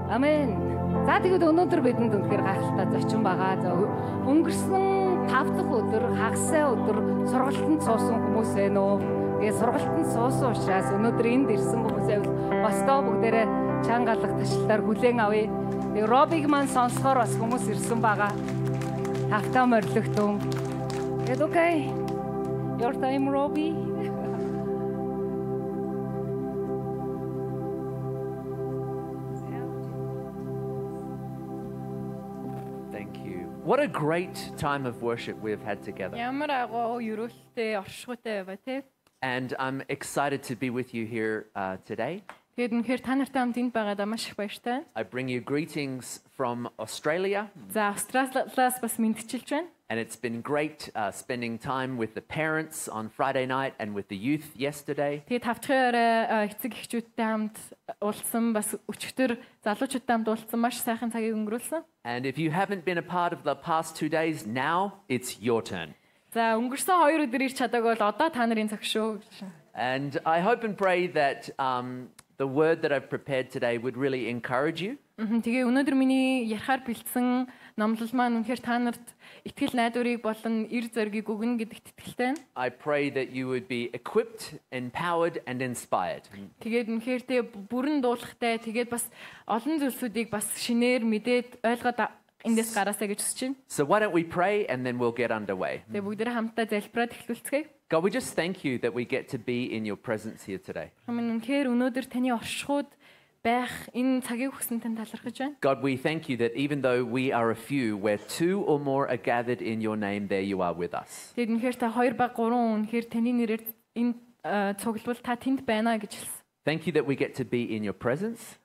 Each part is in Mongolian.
Амен. За тэгээд өнөөдөр бидэнд үнэхээр гайхалтай зочин байгаа. За өнгөрсөн 5 дахь өдөр хагасаа өдөр сургалтанд суусан хүмүүс байна уу? Тэгээд сургалтанд суусан учраас өнөөдөр энд ирсэн хүмүүсээ бостоо бүгдээрээ чангалах ташлаар хүлээн авъя. Тэгээд Робиг маань сонсохоор бас хүмүүс ирсэн байгаа. Тавтаа морилготон. Тэгээд окей. Your time, Robbie. What a great time of worship we have had together. And I'm excited to be with you here today. I bring you greetings from Australia. And it's been great spending time with the parents on Friday night and with the youth yesterday. And if you haven't been a part of the past 2 days, now it's your turn. And I hope and pray that the word that I've prepared today would really encourage you. I pray that you would be equipped, empowered, and inspired. So why don't we pray and then we'll get underway. God, we just thank you that we get to be in your presence here today. God, we thank you that even though we are a few, where 2 or more are gathered in your name, there you are with us. Thank you that we get to be in your presence.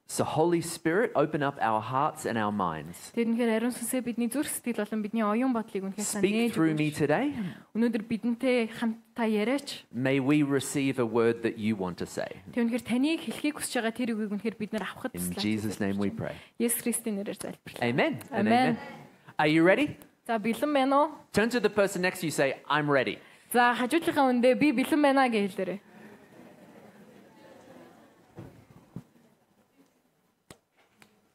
So Holy Spirit, open up our hearts and our minds. Speak through me today. May we receive a word that you want to say. In Jesus' name we pray. Amen. Amen. Are you ready? Turn to the person next to you, say, I'm ready.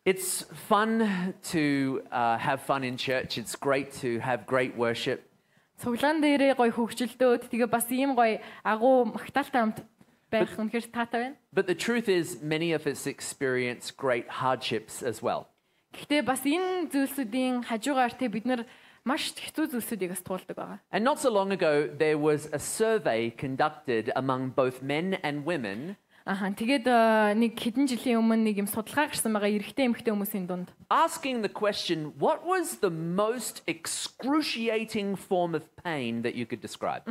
It's fun to have fun in church. It's great to have great worship. But the truth is, many of us experience great hardships as well. And not so long ago, there was a survey conducted among both men and women. Asking the question, what was the most excruciating form of pain that you could describe?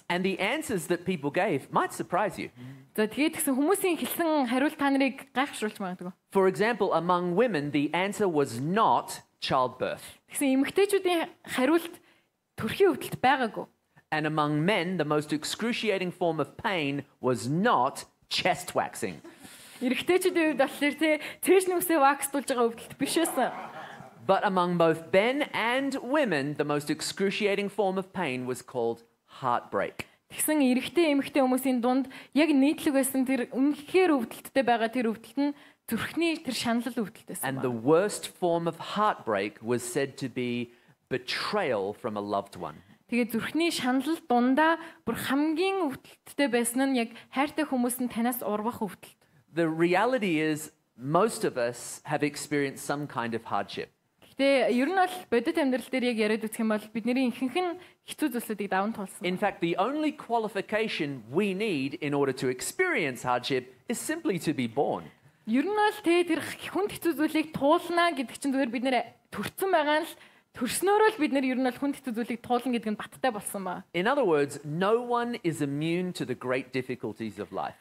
And the answers that people gave might surprise you. For example, among women, the answer was not childbirth. And among men, the most excruciating form of pain was not chest waxing. But among both men and women, the most excruciating form of pain was called heartbreak. And the worst form of heartbreak was said to be betrayal from a loved one. The reality is, most of us have experienced some kind of hardship. In fact, the only qualification we need in order to experience hardship is simply to be born. In other words, no one is immune to the great difficulties of life.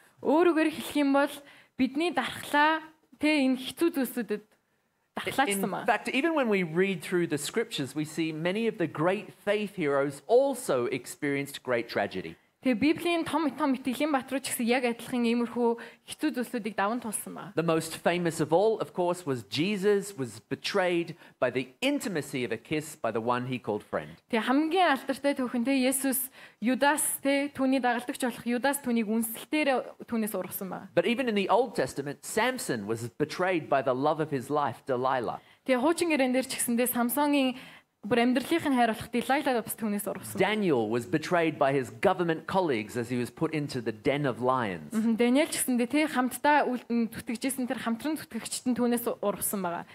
In fact, even when we read through the scriptures, we see many of the great faith heroes also experienced great tragedy. Тэгээ Библийн том итгэлийн батрууд ч гэсэн яг адилхан иймэрхүү хэцүү зүйлсүүдийг даван туулсан байна. The most famous of all, of course, was Jesus was betrayed by the intimacy of a kiss by the one he called friend. Тэгээ хамгийн алдартай түүхэнтэй Есүс Юдас түүний дагалдагч болох Юдас түүнийг үнсэлтээр түүнээс ургасан байна. But even in the Old Testament, Samson was betrayed by the love of his life, Delilah. Тэгээ хуучин гэрэн дээр ч гэсэндээ Самсогийн бүр амьдралынх нь хайрлах Делайла бас түүнээс ургасан. Daniel was betrayed by his government colleagues as he was put into the den of lions. Даниэл ч гэсэндээ хамтдаа түтгэжсэн тэр хамтран түтгэгчд нь түүнээс ургасан байгаа.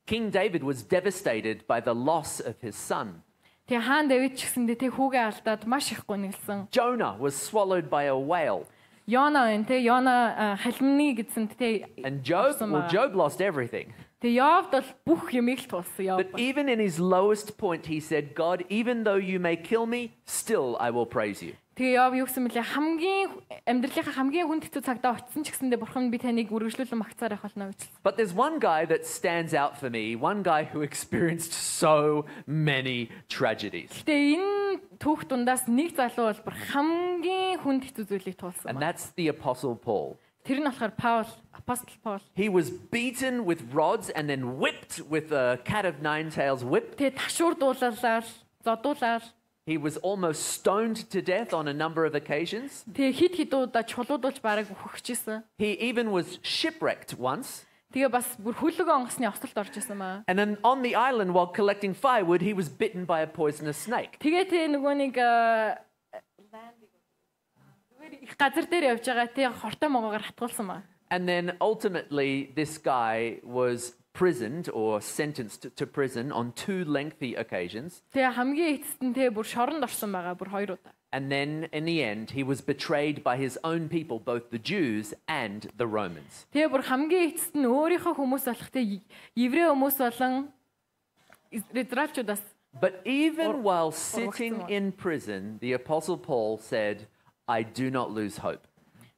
King David was devastated by the loss of his son. Тэгээ хаан Давид ч гэсэндээ хүүгээ алдаад маш их гонигсан. Jonah was swallowed by a whale. Йона халимны гэдсэнд And Job lost everything. Тэгээ Йовд бол бүх юмыг л тулсан. But even in his lowest point he said, God, even though you may kill me, still I will praise you. Тэгээ Йов юу гэсэн мөлий хамгийн амьдралынхаа хамгийн хүнд хэцүү цагтаа очсон ч гэсэндээ бурхан би таныг үргэлжлүүлэн магтсаар явах болно гэж. But there's one guy that stands out for me, one guy who experienced so many tragedies. Тэгээ энэ түүх дундаас нэг залуу бол хамгийн хүнд хэцүү зүйлийг туулсан. And that's the Apostle Paul. Тэр нь болохоор Apostle Paul. He was beaten with rods and then whipped with a cat of nine tails whip. Тэгээ ташуурдуулаад, зодуулаад. He was almost stoned to death on a number of occasions. Тэгээ хид удаа чулуудуулж бараг өгчихсэн. He even was shipwrecked once. Тэгээ бас бүр хөлөг онгоцны осолд орж исэн маа. And then on the island while collecting firewood, he was bitten by a poisonous snake. Тэгээ тэ нөгөө нэг газар дээр явж байгаа тий хортой могоогоор хатгуулсан маа. And then ultimately this guy was imprisoned or sentenced to prison on 2 lengthy occasions. Тэгээ хамгийн эцэст нь тэгээ бүр шоронд орсон байгаа бүр 2 удаа. And then in the end he was betrayed by his own people, both the Jews and the Romans. Тэгээ бүр хамгийн эцэст нь өөрийнхөө хүмүүс болох тэгээ еврей хүмүүс болон израильчуудаас. But even while sitting in prison, the Apostle Paul said, I do not lose hope.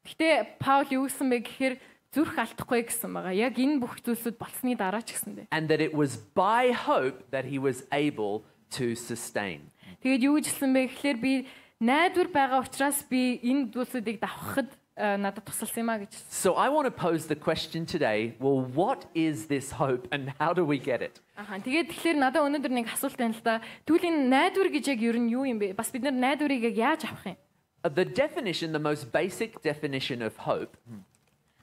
Гэтэ Паул юу гэсэн бэ гэхээр зүрх алдахгүй гэсэн байгаа. Яг энэ бүх зүйлсүүд болсны дараа ч гэсэндээ. And that it was by hope that he was able to sustain. Тэгээд юу гэжсэн бэ гэхээр би найдвар байгаа учраас би энэ зүйлсүүдийг давхад надад тусалсан юм а гэж. So I want to pose the question today, well, what is this hope and how do we get it? Тэгээд тэгэхээр надад өнөөдөр нэг асуулт байна л да. Тэгвэл энэ найдвар гэж яг ер нь юу юм бэ? Бас бид нар найдварыг яаж авах юм? The definition, the most basic definition of hope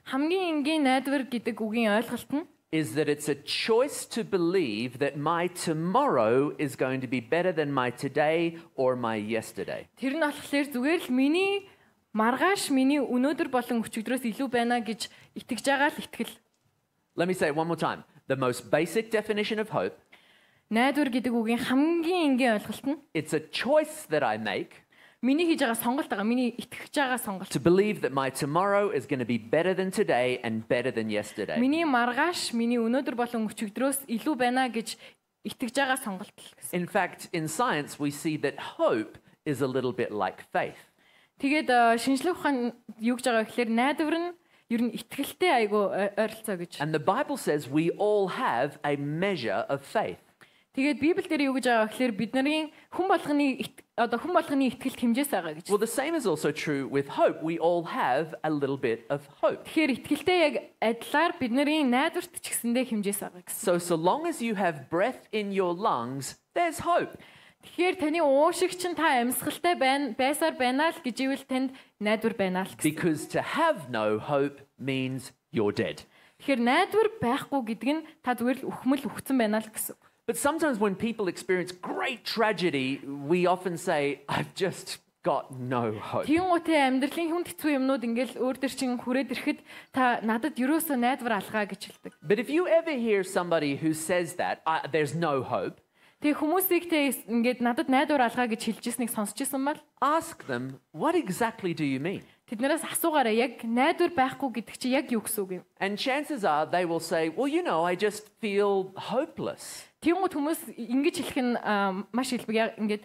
хамгийн энгийн найдвар гэдэг үгийн ойлголт нь is that it's a choice to believe that my tomorrow is going to be better than my today or my yesterday. Тэр нь болохоор зүгээр л миний маргааш миний өнөөдөр болон өчигдрөөс илүү байна гэж итгэж байгаа л итгэл. Let me say it one more time. The most basic definition of hope, найдвар гэдэг үгийн хамгийн энгийн ойлголт нь it's a choice that I make. Миний хийж байгаа сонголт байгаа. Миний итгэж байгаа сонголт. To believe that my tomorrow is going to be better than today and better than yesterday. Миний маргааш миний өнөөдөр болон өчигдрөөс илүү байна гэж итгэж байгаа сонголт л гэсэн. In fact, in science we see that hope is a little bit like faith. Тэгээд шинжлэх ухаан юу гэж байгаа гэхээр найдвар нь ер нь итгэлтэй айгу ойролцоо гэж. And the Bible says we all have a measure of faith. Тэгээд Библи дээр юу гэж байгаа гэхээр бидний хүн болгоны итгэлт хэмжээс байгаа гэж. Well, the same is also true with hope. We all have a little bit of hope. Тэгэхээр итгэлтэй яг адилаар бидний найдварт ч гэсэндээ хэмжээс байгаа гэсэн. So long as you have breath in your lungs, there's hope. Тэгэхээр таны уушиг чинь та амьсгалтай байсаар байна л гэж ивэл танд найдвар байна л гэсэн. Because to have no hope means you're dead. Тэгэхээр найдвар байхгүй гэдэг нь та зүгээр л үхмэл үхсэн байна л гэсэн. But sometimes when people experience great tragedy, we often say, I've just got no hope. Тэнгуүтэй амьдралын хүнд хэцүү юмнууд ингээл өөр төр чин хүрээд ирэхэд та надад юусоо найдвар алгаа гэж хэлдэг. But if you ever hear somebody who says that, there's no hope. Тэг хүмүүсийг тэ ингээд надад найдвар алгаа гэж хэлж ирснийг сонсч ирсэн бол ask them, what exactly do you mean? Тэднээс асуугаараа яг найдвар байхгүй гэдэг чи яг юу гэсэн үг юм? And chances are they will say, well, you know, I just feel hopeless. Тэнгуут хүмүүс ингэж хэлэх нь маш хэлбэг ингээд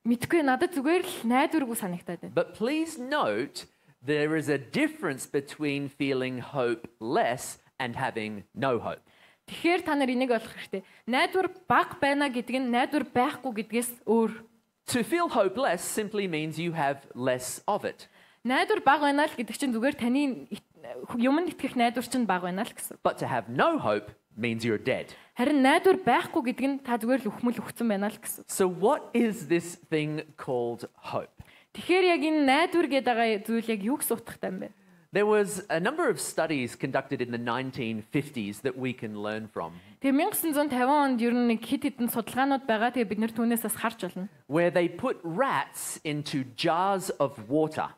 мэдгүй надад зүгээр л найдваргүй санагтаад байна. But please note there is a difference between feeling hopeless and having no hope. Тэгэхээр та нар энийг ойлгох хэрэгтэй. Найдвар бага байна гэдэг нь найдвар байхгүй гэдгээс өөр. To feel hopeless simply means you have less of it. Найдвар бага байна л гэдэг чинь зүгээр таны юмд итгэх найдвар чинь бага байна л гэсэн. But to have no hope means you're dead. Харин найдвар байхгүй гэдэг нь та зүгээр л үхмэл үхсэн байна л гэсэн. So what is this thing called hope? Тэгэхээр яг энэ найдвар гэдэг байгаа зүйл яг юу гэсэн утгатай юм бэ? There was a number of studies conducted in the 1950s that we can learn from. Тэгээ 1950 онд ер нь нэг хэд хэдэн судалгаанууд байгаа. Тэгээ бид нэр түүнээс бас харж байна. Where they put rats into jars of water.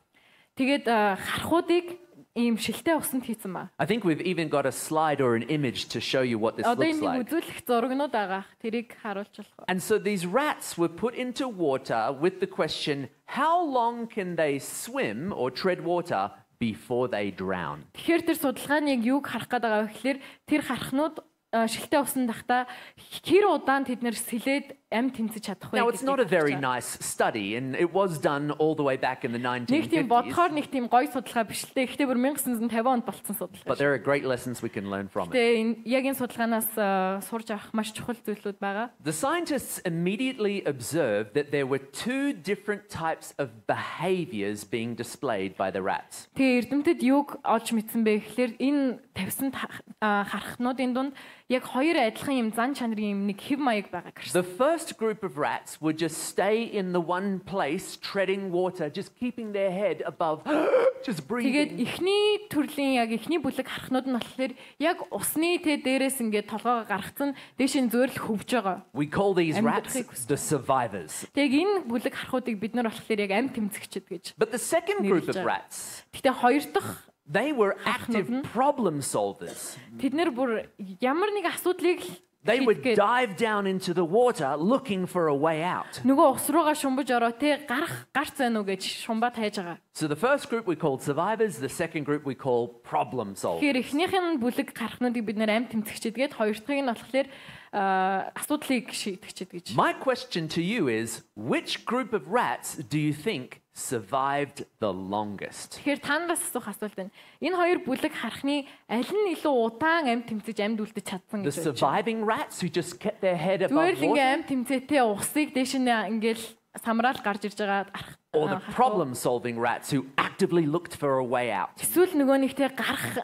Тэгээд хархуудыг ийм шилтэй усанд хийсэн ба. I think we've even got a slide or an image to show you what this looks like. Одоо энэ үзүүлэх зурагнууд байгаа. Тэрийг харуулж болох. And so these rats were put into water with the question, how long can they swim or tread water before they drown? Тэгэхээр тэр судалгааны юуг харах гээд байгаа вэ гэхээр тэр хархнууд шилтэй усан дахта хэр удаан тэд нэр сэлээд ам тэмцэж чадах вэ? Now it's not a very nice study and it was done all the way back in the 1950s. Нэг тийм бодохоор нэг тийм гоё судалгаа биш л дээ. Гэхдээ бүр 1950 онд болсон судалгаа. But there are great lessons we can learn from it. Тэгээ яг энэ судалгаанаас сурж авах маш чухал зүйлүүд байгаа. The scientists immediately observed that there were two different types of behaviors being displayed by the rats. Тэгээ эрдэмтэд юуг олж мэдсэн бэ гэхээр энэ тавьсан хархнуудын дунд яг хоёр адилхан юм зан чанарын юм нэг хэв маяг байгаа гэсэн. The first group of rats would just stay in the one place treading water, just keeping their head above, just breathing. Тэгээд эхний төрлийн яг эхний бүлэг хархнууд нь болохоор яг усны дээрээс ингээд толгоогоо гаргацсан дээш нь зөөрл хөвж байгаа. We call these rats the survivors. Тэгээд энэ бүлэг хархуудыг бид нар болохоор яг амь тэмцэгчд гэж. But the second group of rats, гэхдээ хоёр дахь they were active problem solvers. Тэд нэр бүр ямар нэг асуудлыг They would dive down into the water looking for a way out. Нөгөө ус руугаа шумбаж ороо те гарц байна уу гэж шумбаа тайж байгаа. So the first group we called survivors, the second group we call problem solvers. Тэгэхээр эхнийхэн бүлэг гарахнуудыг бид нэр амь тэмцэгчд гээд хоёр дахьыг нь болохоор асуудлыг шийдэгчд гэж. My question to you is, which group of rats do you think survived the longest? Тэгэхээр танаас асуух асуулт байна. Энэ хоёр бүлэг харахны аль нь илүү удаан амь тэмцэж амьд үлдэж чадсан гэж байна. The surviving rats who just kept their head above water. Зүгээр ингээ амь тэмцээтэй усыг дээш нь ингээл самраал гарч ирж байгаа арах. Or the problem solving rats who actively looked for a way out. Эсвэл нөгөө нэгтэй гарах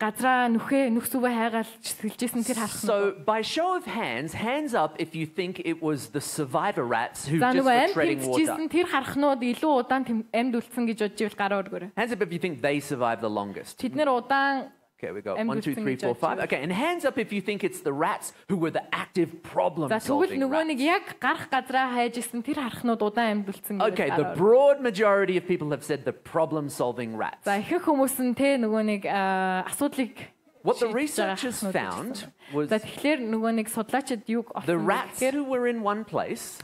газраа нүхсүвэ хайгаал сэлжсэн тэр харах. So by show of hands up if you think it was the survivor rats who just were treading water. Тэр харахнууд илүү удаан амьд үлдсэн гэж бодож ивэл гараа өргөөрэй. Hands up if you think they survived the longest. Тэд нэр удаан. Okay, we got 1, 2, 3, 4, 5. Okay, and hands up if you think it's the rats who were the active problem solving rats. Okay, the broad majority of people have said the problem solving rats. What the researchers found was the rats who were in one place,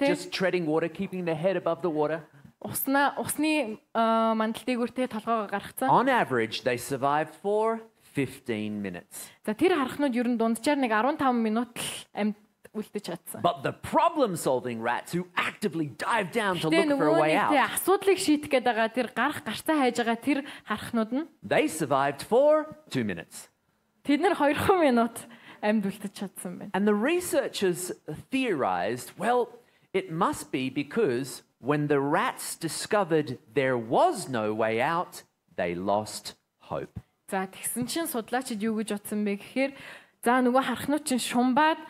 just treading water, keeping their head above the water. On average, they survived for 15 minutes. But the problem-solving rats who actively dive down to look for a way out, they survived for 2 minutes. And the researchers theorized, well, it must be because when the rats discovered there was no way out, they lost hope. За тэгсэн чинь судлаачид юу гэж утсан бэ гэхээр за нөгөө харахнууд чинь шумбаад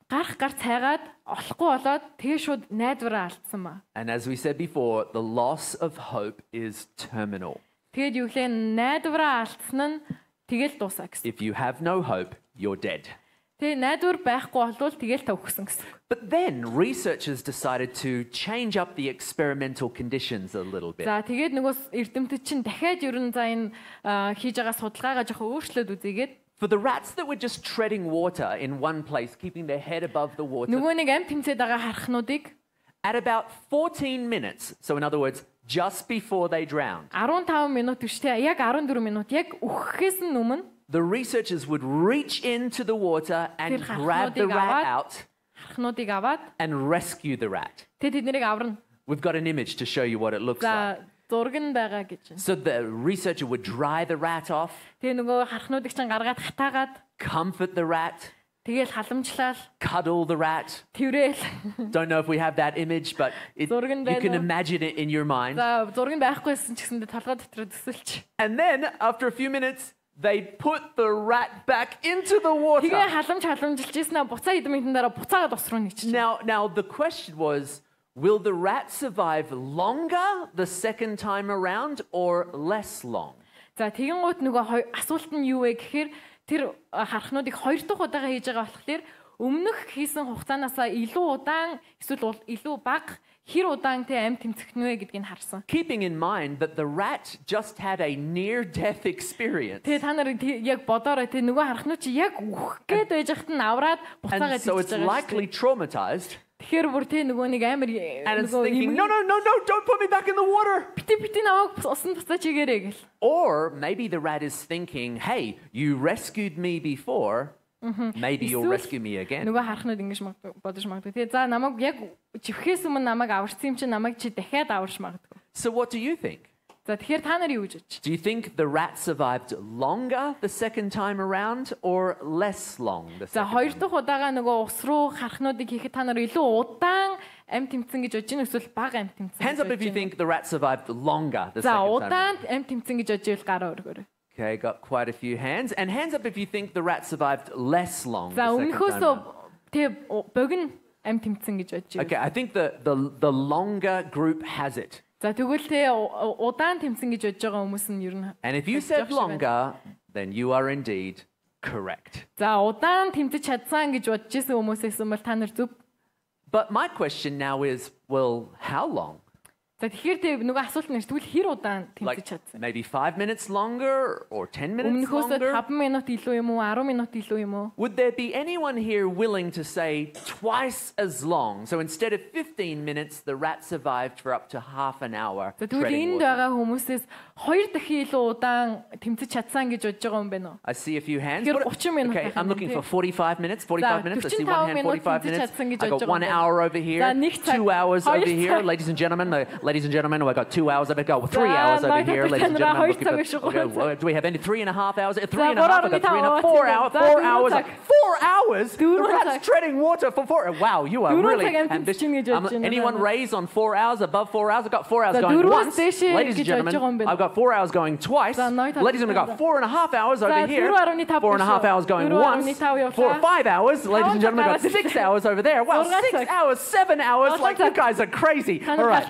гарах гарц хайгаад олохгүй болоод тэгээ шууд найдвараа алдсан ба. And as we said before, the loss of hope is terminal. Тэгэд юу лээ найдвараа алдсан нь тэгэл дуусаа гэсэн. If you have no hope, you're dead. Тэгээ найдвар байхгүй болвол тэгэл та өгсөн гэсэн. But then researchers decided to change up the experimental conditions a little bit. За тэгээд нөгөө эрдэмтэд чинь дахиад ерөн за энэ хийж байгаа судалгаагаа жоохон өөрчлөөд үзээгээд for the rats that were just treading water in one place, keeping their head above the water. Нөгөө нэг амь тэмцээд байгаа харахнуудыг at about 14 minutes, so in other words, just before they drowned. 15 минут биштэй яг 14 минут яг үхэхээс нь өмнө the researchers would reach into the water and grab the rat out and rescue the rat. We've got an image to show you what it looks like. So the researcher would dry the rat off, comfort the rat, Тэгэл халамжлал. Cuddle the rat. Тэврээл. Don't know if we have that image, but you can imagine it in your mind. За зураг байхгүйсэн ч гэсэндээ толгой дотор төсөлч. And then after a few minutes they put the rat back into the water. Тэгээ халамжилжсэн буцаа хэдэн минутын дараа буцаагаад ус руу нийцчих. Now the question was, will the rat survive longer the second time around or less long? За тэгэн гут нөгөө асуулт нь юу вэ гэхээр тэр харахнуудыг хоёр дахь удаага хийж байгаа болохоор өмнөх хийсэн хугацаанаасаа илүү удаан эсвэл илүү бага хэр удаан тэ амь тэмцэх нэ гэдгийг харсан. Keeping in mind that the rat just had a near death experience. Тэгээ та нар яг бодоорой тэ нөгөө харахнууд чи яг үхэх гээд байж хат нь авраад буцаагаад so it's likely traumatized. Тэгэхээр бүр тэ нөгөө нэг амар нөгөө no don't put me back in the water. Бити намайг усан буцаа чигээрэй гэл. Or maybe the rat is thinking, hey, you rescued me before. Maybe you'll rescue me again. Нөгөө харахнууд ингэж бодож магадгүй. Тэгээ за намайг яг живхээс өмнө намайг аварсан юм чи намайг чи дахиад аварч магадгүй. So what do you think? За тэгэхээр та нар юу гэж бодож? Do you think the rat survived longer the second time around or less long the second? За хоёр дахь удаага нөгөө ус руу харахнуудыг хийхэд та нар илүү удаан амь тэмцэн гэж бодож байна эсвэл бага амь тэмцэн? Hands up if you think the rat survived longer the second time. За удаан амь тэмцэн гэж бодож байвал гараа өргөөрэй. Okay, got quite a few hands. And hands up if you think the rat survived less long. За өмнөхөөс тэг богино амь тэмцэн гэж бодож байна. Okay, I think the longer group has it. За тэгвэл тэ удаан тэмцэн гэж бодож байгаа хүмүүс нь ер нь. And if you said longer, then you are indeed correct. За удаан тэмцэж чадсан гэж бодож исэн хүмүүсээс бол та нар зөв. But my question now is, well, how long? За тэгэхээр тэг нөгөө асуулт нь тэгвэл хэр удаан тэмцэж чадсан? Maybe 5 minutes longer or 10 minutes longer? Өмнөхөөс 5 минут илүү юм уу, 10 минут илүү юм уу? Would there be anyone here willing to say twice as long? So instead of 15 minutes, the rat survived for up to half an hour. Тэгвэл энд байгаа хүмүүсээс 2 дахин илүү удаан тэмцэж чадсан гэж бодож байгаа юм байна уу? I see a few hands. Okay, I'm looking for 45 minutes. 45 minutes. I see one hand, 45 minutes. I got 1 hour over here, 2 hours over here. Ladies and gentlemen, I got 2 hours. I've got 3 hours over here. Ladies and gentlemen, okay, do we have any 3.5 hours? 3.5. I got 3.5. 4 hours. 4 hours. 4 hours. The rat's treading water for 4. Wow, you are really ambitious. Anyone raise on 4 hours? Above 4 hours? I've got 4 hours going once. Ladies and gentlemen, I've got 4 hours going twice. Ladies and gentlemen, I've got 4.5 hours over here. 4.5 hours going once. 5 hours. Ladies and gentlemen, I've got 6 hours over there. Wow, 6 hours, 7 hours. Like, you guys are crazy. All right.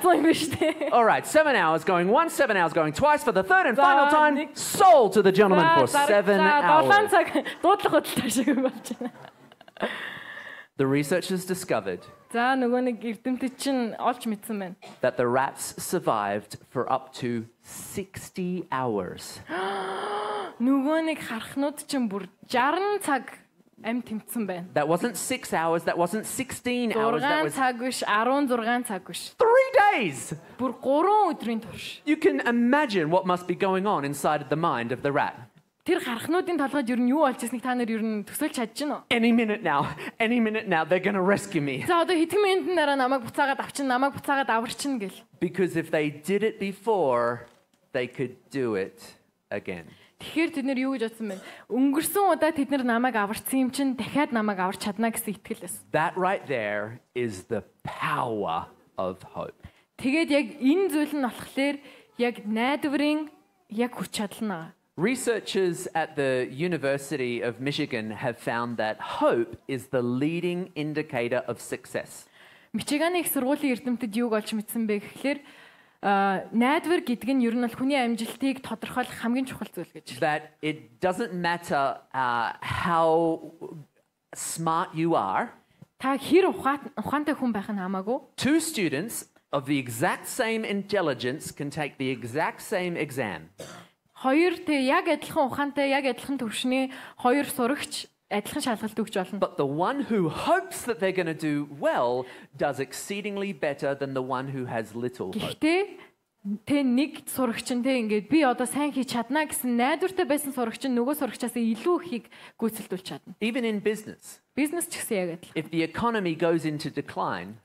All right, 7 hours going once, 7 hours going twice for the third and final time. Sold to the gentleman for 7 hours. The researchers discovered that the rats survived for up to 60 hours. That wasn't 6 hours, that wasn't 16 hours, that was 3 days. You can imagine what must be going on inside the mind of the rat. Any minute now, they're going to rescue me. Because if they did it before, they could do it again. Тэгэхээр тэд нар юу гэж бодсон бэ? Өнгөрсөн удаа тэд нар намайг аварсан юм чинь дахиад намайг аварч чадна гэсэн итгэл байсан. That right there is the power of hope. Тэгээд яг энэ зүйл нь болохоор яг найдварын яг хүч чадал нь. Researchers at the University of Michigan have found that hope is the leading indicator of success. Мичиганы их сургуулийн эрдэмтэд юуг олж мэдсэн бэ гэхээр найдвар гэдэг нь ер нь бол хүний амжилтыг тодорхойлох хамгийн чухал зүйл гэж. That it doesn't matter how smart you are. Та хэр ухаантай хүн байх нь хамаагүй. Two students of the exact same intelligence can take the exact same exam. Хоёр тэ яг адилхан ухаантай, яг адилхан төвшний хоёр сурагч адилхан шалгалт өгч болно. But the one who hopes that they're going to do well does exceedingly better than the one who has little hope. Гэхдээ тэ нэг сурагч нь тэ ингээд би одоо сайн хийж чадна гэсэн найдвартай байсан сурагч нь нөгөө сурагчаас илүү ихийг гүйцэлдүүлж чадна. Even in business. Бизнес ч гэсэн яг адилхан. If the economy goes into decline,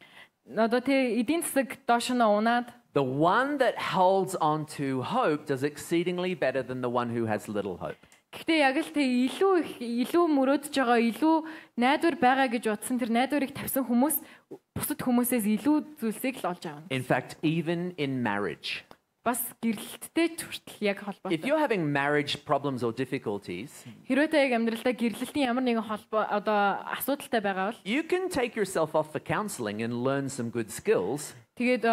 одоо тэ эдийн засаг доош нь унаад the one that holds on to hope does exceedingly better than the one who has little hope. Гэхдээ яг л тэг илүү мөрөөдөж байгаа, илүү найдвар байгаа гэж бодсон тэр найдварыг тавьсан хүмүүс бусад хүмүүсээс илүү зүйлсийг л олж авна. In fact, even in marriage. Бас гэрлэлттэй хүртэл яг холбоотой. If you're having marriage problems or difficulties, хэрвээ та яг амьдралдаа гэрлэлтийн ямар нэгэн холбоо одоо асуудалтай байгаа бол you can take yourself off for counseling and learn some good skills. Тэгээд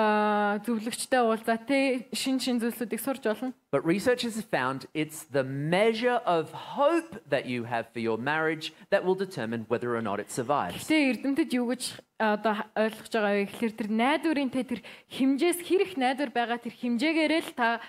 зөвлөгчтэй уулзаад тэ шин зүйлсүүдийг сурч болно. But researchers have found it's the measure of hope that you have for your marriage that will determine whether or not it survives. Тэ эрдэмтэд юу гэж одоо ойлгож байгаа вэ гэхээр тэр найдварын тэр хэмжээс хэрэг найдвар байгаа тэр хэмжээгээрээ л та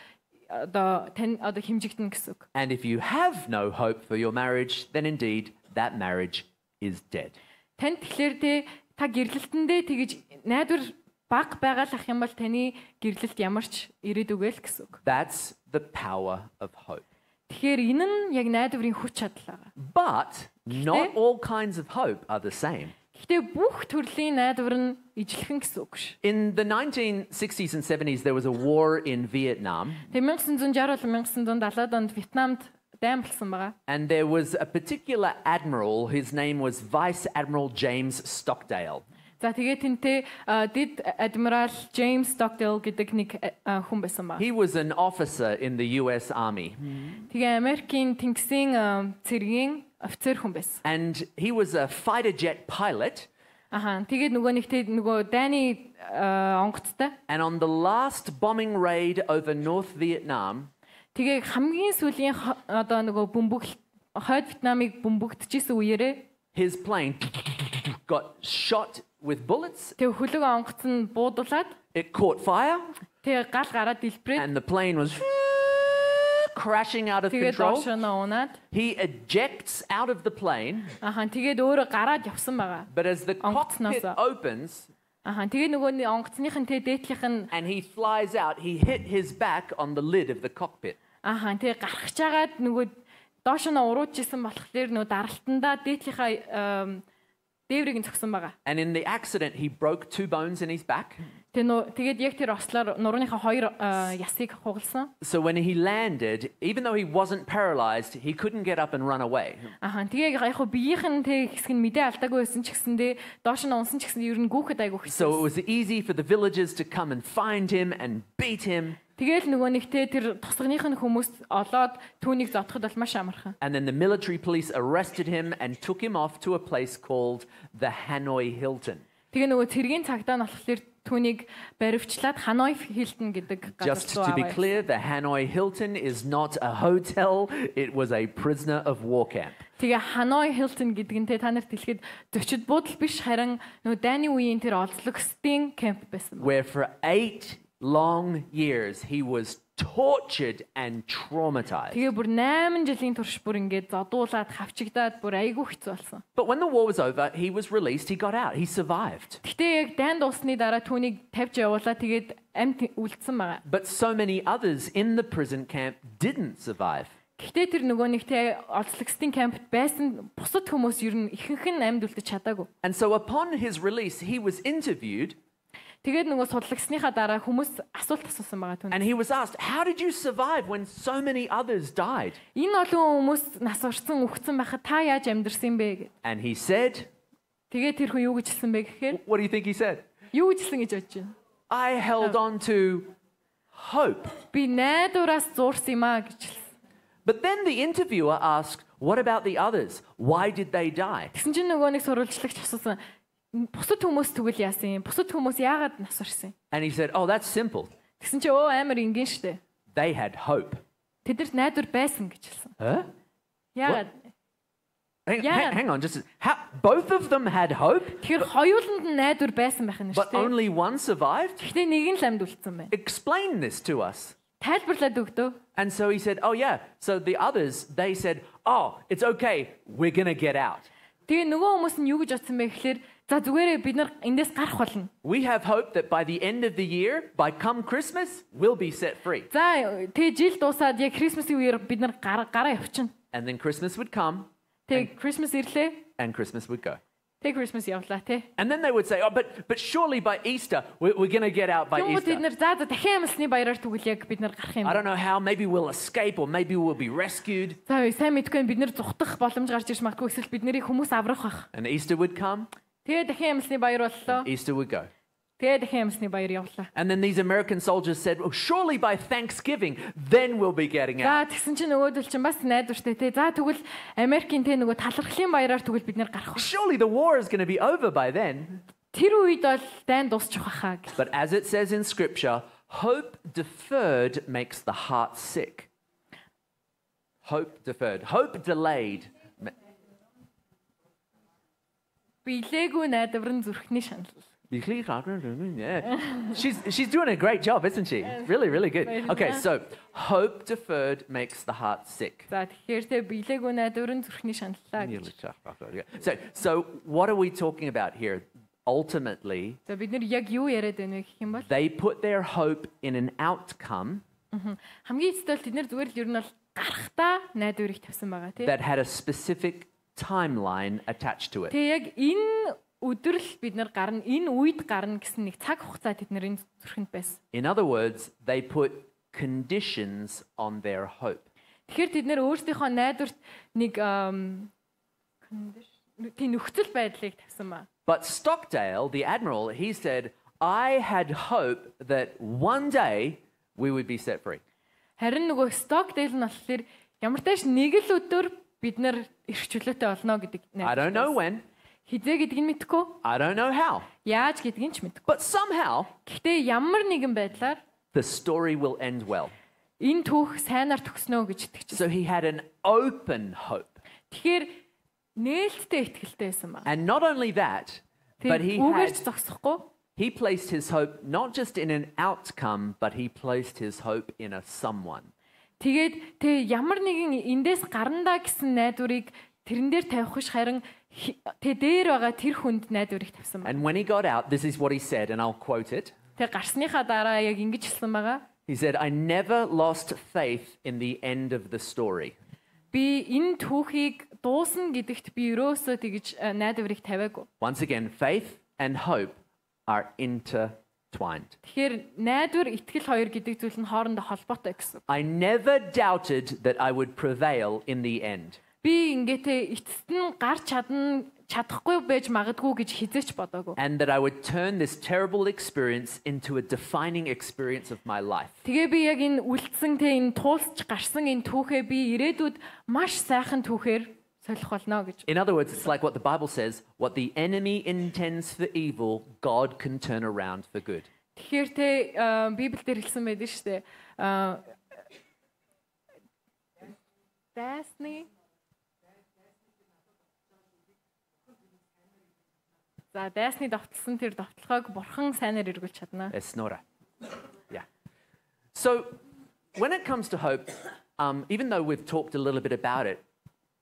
одоо тань одоо хэмжигдэнэ гэсэн үг. And if you have no hope for your marriage, then indeed that marriage is dead. Танд тэгэхээр та гэрлэлтэндээ тэгэж найдвар баг байгаалах юм бол таны гэрлэлт ямарч ирээдүгэл гэсэн үг. That's the power of hope. Тэгэхээр энэ нь яг найдварын хүч чадал байгаа. But not all kinds of hope are the same. Гэхдээ бүх төрлийн найдвар нь ижилхэн гэсэн үг ш. In the 1960s and 70s there was a war in Vietnam. 1960-1970 онд Вьетнамд дайм болсон байгаа. And there was a particular admiral, his name was Vice Admiral James Stockdale. За тэгээд тэнтэй дид адмирал James Stockdale гэдэг нэг хүн байсан ба. He was an officer in the US Army. Тэгээ Америкийн тэнгисийн цэргийн офицер хүн байсан. And he was a fighter jet pilot. Тэгээд нөгөө дайны онгоцтой. And on the last bombing raid over North Vietnam, тэгээ хамгийн сүүлийн одоо нөгөө хойд Вьетнамыг бөмбөгдөжсэн үеэрээ his plane got shot with bullets. Тэгээ хөлөг онгоц нь буудуулаад it caught fire. Тэгээ гал гараад дэлбэрээд and the plane was crashing out of control. He ejects out of the plane. Тэгээд өөрөө гараад явсан байгаа. But as the cockpit opens, тэгээ нөгөө онгоцныхын дээдлийнх нь and he flies out, he hit his back on the lid of the cockpit. Тэгээ гарах чагаад нөгөө доош нь уруудчихсан болохоор нөгөө даралтандаа дээдлийнхаа дээврийг зогсон байгаа. And in the accident he broke 2 bones in his back. Тэгээд яг тэр ослоор нурууныхаа 2 ясыг хугалсан. So when he landed, even though he wasn't paralyzed, he couldn't get up and run away. Тэгээ яг биеийн хэсэг нь мэдээ алдаагүй байсан ч гэсэндээ доош нь унсан ч гэсэн ер нь гүөхэд айгүй хэцүү. So it was easy for the villagers to come and find him and beat him. Тэгэл нөгөө нэгтэй тэр тусгийнхын хүмүүс олоод түүнийг зодоход бол маш амархан. And then the military police arrested him and took him off to a place called the Hanoi Hilton. Тэгээ нөгөө цэргийн цагтаа нь болохоор түүнийг баривчлаад Hanoi Hilton гэдэг газар руу аваа. Just to be clear, the Hanoi Hilton is not a hotel, it was a prisoner of war camp. Тэгээ Hanoi Hilton гэдгэнтэй та нарт хэлэхэд зочид буудал биш харин нөгөө дайны үеийн тэр олзлогчдын кемп байсан. Where for 8 long years he was tortured and traumatized. Тэгээ бүр 8 жилийн турш бүр ингээд зодуулаад хавчигдаад бүр айгүй хэцүү болсон. But when the war was over, he was released, he got out, he survived. Гэтэ яг дайн дуусны дараа түүнийг тавьж явуулаа тэгээд амьд үлдсэн байгаа. But so many others in the prison camp didn't survive. Гэтэ тэр нөгөө нэгтэй олзлогчдын кампт байсан бусад хүмүүс ер нь ихэнх нь амьд үлдэж чадаагүй. And so upon his release, he was interviewed. Тэгээд нөгөө судалгасныхаа дараа хүмүүс асуулт асуусан байгаа түүнээс. And he was asked, "How did you survive when so many others died?" Энэ олон хүмүүс нас урсан үхсэн байхад та яаж амьдрсан бэ гэв. And he said, Тэгээд тэр хүн юу гэж хэлсэн бэ гэхээр what do you think he said? Юу гэж хэлсэн гэж бодож байна? I held on to hope. Би найдвараас зуурсан юм аа гэж хэлсэн. But then the interviewer asked, "What about the others? Why did they die?" Тэгсэн чинь нөгөө нэг сурвалжлагч асуусан. Бусад хүмүүс тэгвэл яасан юм? Бусад хүмүүс яагаад нас урсан? And he said, "Oh, that's simple. Тэгсэн чинь амар энгийн штэ. They had hope." Тэдэрт найдвар байсан гэж хэлсэн. Huh? Яагаад? Hang on, just both of them had hope. Тэгэхээр хоёуланд нь найдвар байсан байх нь But штэ. only one survived? Гэхдээ нэг нь л амьд үлдсэн байна. Explain this to us. Тайлбарлаад өгдөө. And so he said, "Oh yeah." So the others, they said, "Oh, it's okay. We're going to get out." Тэгээ нөгөө хүмүүс нь юу гэж бодсон бэ гэхээр за зүгээрээ бид нар эндээс гарах болно. We have hope that by the end of the year, by come Christmas, we'll be set free. За тэгээ жил дуусаад яг Christmas-ийн үеэр бид нар гараа явчихна. And then Christmas would come. Тэгээ Christmas ирлээ. And Christmas would go. Тэг Christmas явлаа тий. And then they would say, oh, but surely by Easter we're going to get out by Easter. Бид нэр за дахин амлсны баяраар тэгвэл яг бид нар гарах юм. I don't know how, maybe we'll escape or maybe we'll be rescued. За сайн мэдгүй бид нар зүхтах боломж гарч ирж магадгүй эсвэл бид нарыг хүмүүс аврах бах. And Easter would come. Тэгээ дахин амлсны баяр боллоо. Easter would go. Тэгээ дахин амлсны баяр явлаа. And then these American soldiers said, oh, surely by Thanksgiving then we'll be getting out. За тэгсэн чинь нөгөөдөл чинь бас найдвартай тий. За тэгвэл Америкийн тий нөгөө талархлын баяраар тэгвэл бид нар гарах. Surely the war is going to be over by then. Тэр үед бол дайн дуусчих واخаа. But as it says in scripture, hope deferred makes the heart sick. Hope deferred. Hope delayed. Билээгүй найдвар нь зүрхний шанал. Yeah. She's doing a great job, isn't she? Really, really good. Okay, so hope deferred makes the heart sick. За тэгэхээр тэ билээгүй найдвар нь зүрхний шаналлаа гэж. So what are we talking about here? Ultimately, за бид нар яг юу яриад байна вэ гэх юм бол they put their hope in an outcome. Хамгийн эцэд бол тэд нар зүгээр л ер нь бол гарахтаа найдварыг тавьсан байгаа тий. That had a specific timeline attached to it. Тэг яг энэ өдрөл бид нар гарна, энэ үед гарна гэсэн нэг цаг хугацаа тэдний зүрхэнд байсан. In other words, they put conditions on their hope. Тэгэхээр тэд нэр өөрсдийнхөө найдварт нэг тийм нөхцөл байдлыг тавьсан ба. But Stockdale, the admiral, he said, I had hope that one day we would be set free. Харин нөгөө Stockdale нь болохоор ямар тааш нэг л өдөр бид нар эрх чөлөөтэй болно гэдэг найдвар. I don't know when. Хизээ гэдгийг мэдэхгүй. I don't know how. Яаж гэдгийг ч мэдэхгүй. But somehow, гэхдээ ямар нэгэн байдлаар the story will end well. Энэ түүх сайнаар төгснө гэж итгэж. So he had an open hope. Тэгэхээр нээлттэй итгэлтэй байсан ба. And not only that, but he placed his hope not just in an outcome, but he placed his hope in a someone. Тэгээд тэ ямар нэгэн эндээс гарандаа гэсэн найдварыг тэрэн дээр тавих биш харин тэ дээр байгаа тэр хүнд найдварыг тавьсан ба. And when he got out, this is what he said, and I'll quote it. Тэ гарсныхаа дараа яг ингэж хэлсэн байгаа. He said, I never lost faith in the end of the story. Би энэ түүхийг дуусна гэдэгт би өрөөсөө тэгж найдварыг тавиагүй. Once again, faith and hope are intertwined. Тэгэхээр найдвар, итгэл хоёр гэдэг зүйл нь хоорондоо холбоотой гэсэн. I never doubted that I would prevail in the end. Би ингээтэй эцэст нь гарч чадахгүй байж магадгүй гэж хизээч бодоогүй. And that I would turn this terrible experience into a defining experience of my life. Тэгээ би яг энэ үлдсэн тэ энэ туулсч гарсан энэ түүхээ би ирээдүйд маш сайхан түүхээр солих болно гэж. In other words, it's like what the Bible says, what the enemy intends for evil, God can turn around for good. Тэгэхээр тэ Библиэлд хэлсэн байдаг шүү дээ. Дасны За дайсны давталсан тэр давталгааг бурхан сайнаар эргүүлж чадна. Esnora. Yeah. So when it comes to hope, even though we've talked a little bit about it,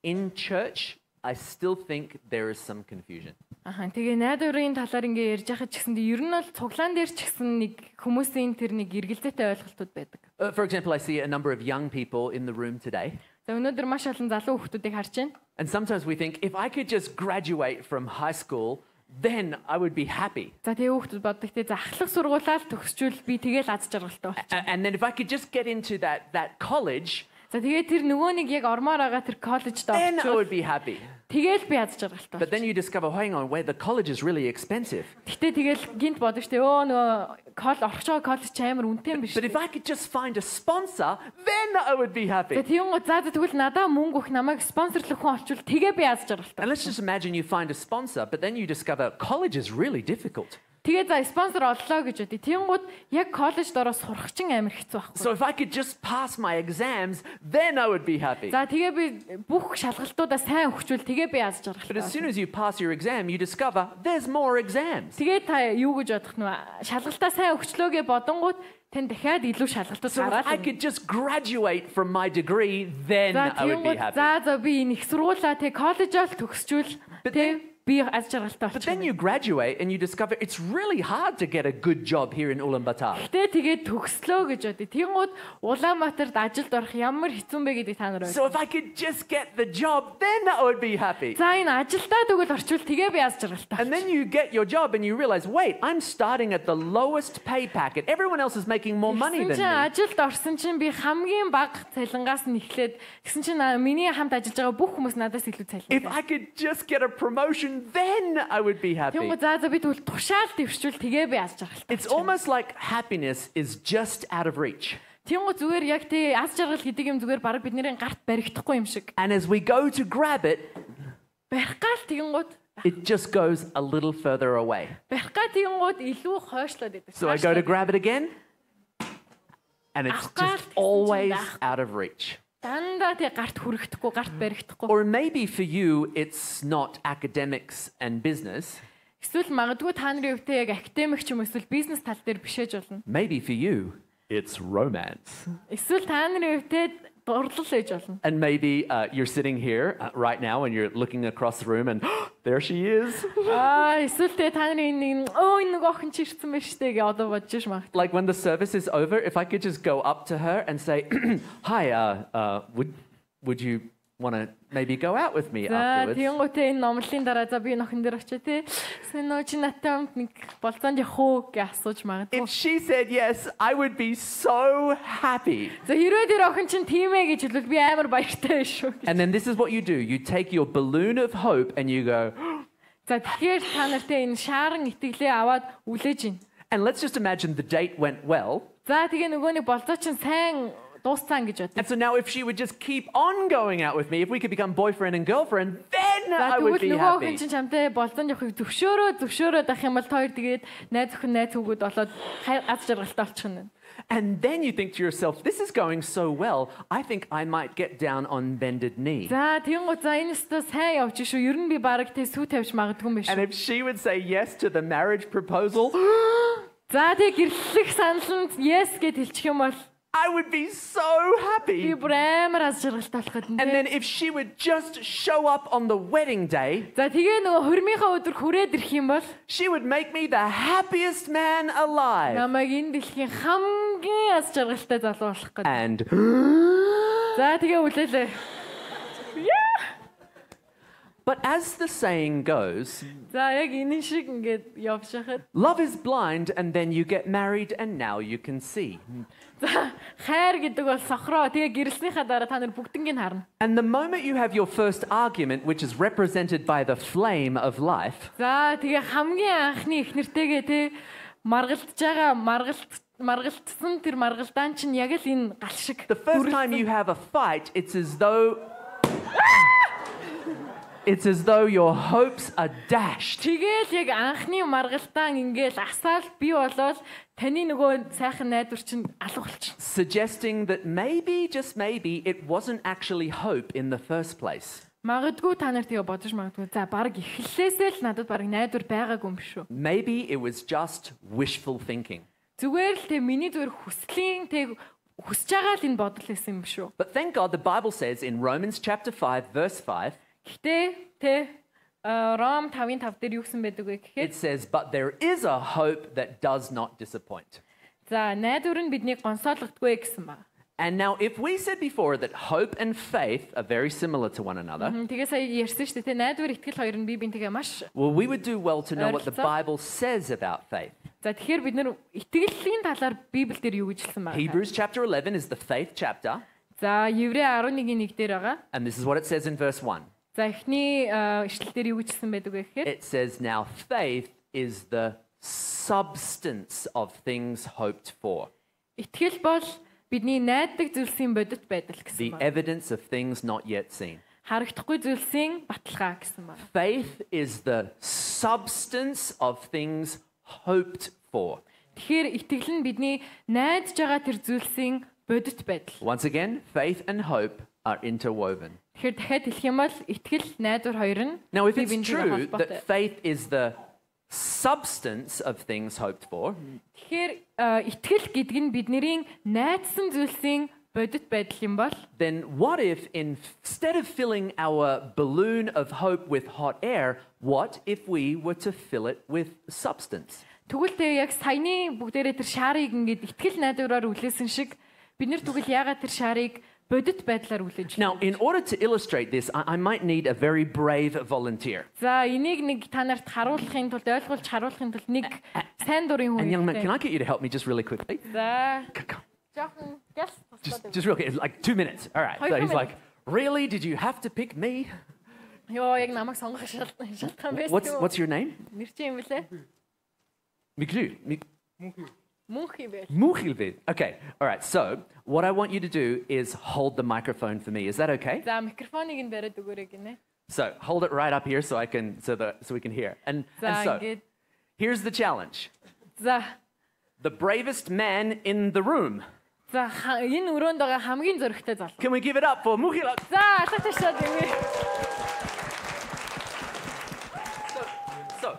in church, I still think there is some confusion. Тэгээ найдварын талаар ингээ ярьж байхад ч гэсэндээ ер нь бол цуглаан дээр ч гэсэн нэг хүмүүсийн тэр нэг эргэлзээтэй ойлголтууд байдаг. For example, I see a number of young people in the room today. За өнөөдөр маш олон залуу хүүхдүүдийг харж байна. And sometimes we think if I could just graduate from high school, then I would be happy. За тэгээ хүүхдүүд боддог те ахлах сургуулаад төгсчүүл би тэгэл аз жаргалтай болчих. And then if I could just get into that college, за тэгээ тэр нөгөө нэг яг ормоор байгаа тэр коллежд then I would be happy. Тэгэл би аз жаргалтай. But then you discover, hang on, where the college is really expensive. Гэтэ тэгэл гинт бодож те нөгөө орох байгаа коллеж амар үнэтэй юм биш. But if I could just find a sponsor, then I would be happy. Тийм гоо за тэгвэл надаа мөнгө өгөх намайг спонсорлох хүн олчвол тэгээ би аз жаргалтай. And let's just imagine you find a sponsor, but then you discover college is really difficult. Тэгээ за спонсор оллоо гэж үгүй. Тэнгууд яг коллежд ороо сурах чинь амар хэцүү байхгүй. So if I could just pass my exams, then I would be happy. За тэгээ би бүх шалгалтуудаа сайн өгчвөл тэгээ би аз жаргалтай. But as soon as you pass your exam, you discover there's more exams. Тэгээ та юу гэж бодох нь шалгалтаа сайн өгчлөөгээ бодонгууд тань дахиад илүү шалгалтууд гараад. So I could just graduate from my degree, then I would be happy. За би энэ их сургуулаа тэг коллежол төгсчүүл тэг би аз жаргалтай But then you graduate and you discover it's really hard to get a good job here in Ulaanbaatar. Тэгээд төгслөө гэж бодъё. Тэнгууд Улаанбаатарт ажилд орох ямар хэцүү бэ гэдгийг та нар So if I could just get the job, then I would be happy. За энэ ажилдаа тэгвэл орчвол тэгээ би аз жаргалтай. And then you get your job and you realize, wait, I'm starting at the lowest pay packet. Everyone else is making more money than me. Ажилд орсон чинь би хамгийн бага цалингаас нь эхлээд тэгсэн чинь миний хамт ажиллаж байгаа бүх хүмүүс надаас илүү цалин. If I could just get a promotion, then I would be happy. Тэнгууд за би тэгвэл тушаал дэвшүүл тэгээ би аз жаргалтай. It's almost like happiness is just out of reach. Тэнгууд зүгээр яг тий аз жаргал гэдэг юм зүгээр бараг бидний гарт баригдахгүй юм шиг. And as we go to grab it, барих гал тэнгууд it just goes a little further away. барих гал тэнгууд илүү хойшлоод идэг. So I go to grab it again, and it's just always out of reach. Дандаа тий гарт хүрэхдэггүй, гарт баригдахгүй. Or maybe for you it's not academics and business. Эсвэл магадгүй та нарын хувьд яг академик ч юм эсвэл бизнес тал дээр бишээж болно. Maybe for you it's romance. Эсвэл та нарын хувьд дурлал ээж болно. And maybe you're sitting here right now and you're looking across the room and there she is. Эсвэл та нарын энэ охин ч ирсэн байна штэ гэж одоо бодож ш магад. Like when the service is over, if I could just go up to her and say, "Hi, would you want to maybe go out with me afterwards?" Тэнгуүтэ энэ номлын дараа за би нөхөн дээр очие тий. Сэнөө чи наттай хамт нэг болцоонд явах уу гэж асууж магадгүй. If she said yes, I would be so happy. За хэрвээ тэр охин чинь тийм ээ гэж хэлвэл би амар баяртай шүү. And then this is what you do. You take your balloon of hope and you go. За тэгэхээр та нартай энэ шааран итгэлээ аваад үлээж гин. And let's just imagine the date went well. За тэгээ нөгөөний болцоо чинь сайн дууссан гэж бодъё. And so now if she would just keep on going out with me, if we could become boyfriend and girlfriend, then I would be happy. Нөгөө хүн чинь чамтай болцоонд явахыг зөвшөөрөөд ах юм бол хоёр тэгээд найз охин найз хүүгүүд болоод аз жаргалтай болчихно. And then you think to yourself, this is going so well, I think I might get down on bended knee. За тэнгуү за энэ өстө сайн явж шүү. Ер нь би бараг тэ сүү тавьж магадгүй юм биш үү? And if she would say yes to the marriage proposal, за тэг гэрлэх саналнд yes гэд хэлчих юм бол I would be so happy. And then if she would just show up on the wedding day, she would make me the happiest man alive. And but as the saying goes, love is blind and then you get married and now you can see. And the moment you have your first argument, which is represented by the flame of life, the first time you have a fight, it's as though your hopes are dashed. Suggesting that maybe, just maybe, it wasn't actually hope in the first place. Maybe it was just wishful thinking. But thank God the Bible says in Romans chapter 5 verse 5, it says, but there is a hope that does not disappoint. And now if we said before that hope and faith are very similar to one another, well, we would do well to know what the Bible says about faith. Hebrews chapter 11 is the faith chapter. And this is what it says in verse 1. It says, now faith is the substance of things hoped for, the evidence of things not yet seen. Faith is the substance of things hoped for. Once again, faith and hope are interwoven. Now, if it's true that faith is the substance of things hoped for, бодит байдал юм бол then what if instead of filling our balloon of hope with hot air, what if we were to fill it with substance? Тэгвэл яг саяны бүгдээрээ тэр шаарыг ингээд ихтгэл найдвараар үлээсэн шиг бид нэр тэгвэл яагаад тэр шаарыг бодит байдлаар үлээж. Now, in order to illustrate this, I might need a very brave volunteer. За энийг нэг та нарт харуулахын тулд ойлгуулж харуулахын тулд нэг сайн дурын хүн. And young man, can I get you to help me just really quickly? За Come. жоохон гяс. Just real quick, like 2 minutes. All right. So he's like, really? Did you have to pick me? Йоо яг намайг сонгох шалтгаан байсан. What's your name? Нэр чи юм блэ? Mukhilvid. Okay. All right. So what I want you to do is hold the microphone for me. Is that okay? За микрофоныг нь бариад өгөөрэй гинэ. So hold it right up here so we can hear. And so here's the challenge. За The bravest man in the room. За энэ өрөөнд байгаа хамгийн зөрөгтэй залуу. Can we give it up for Mukhilvid? За таташаад юм. So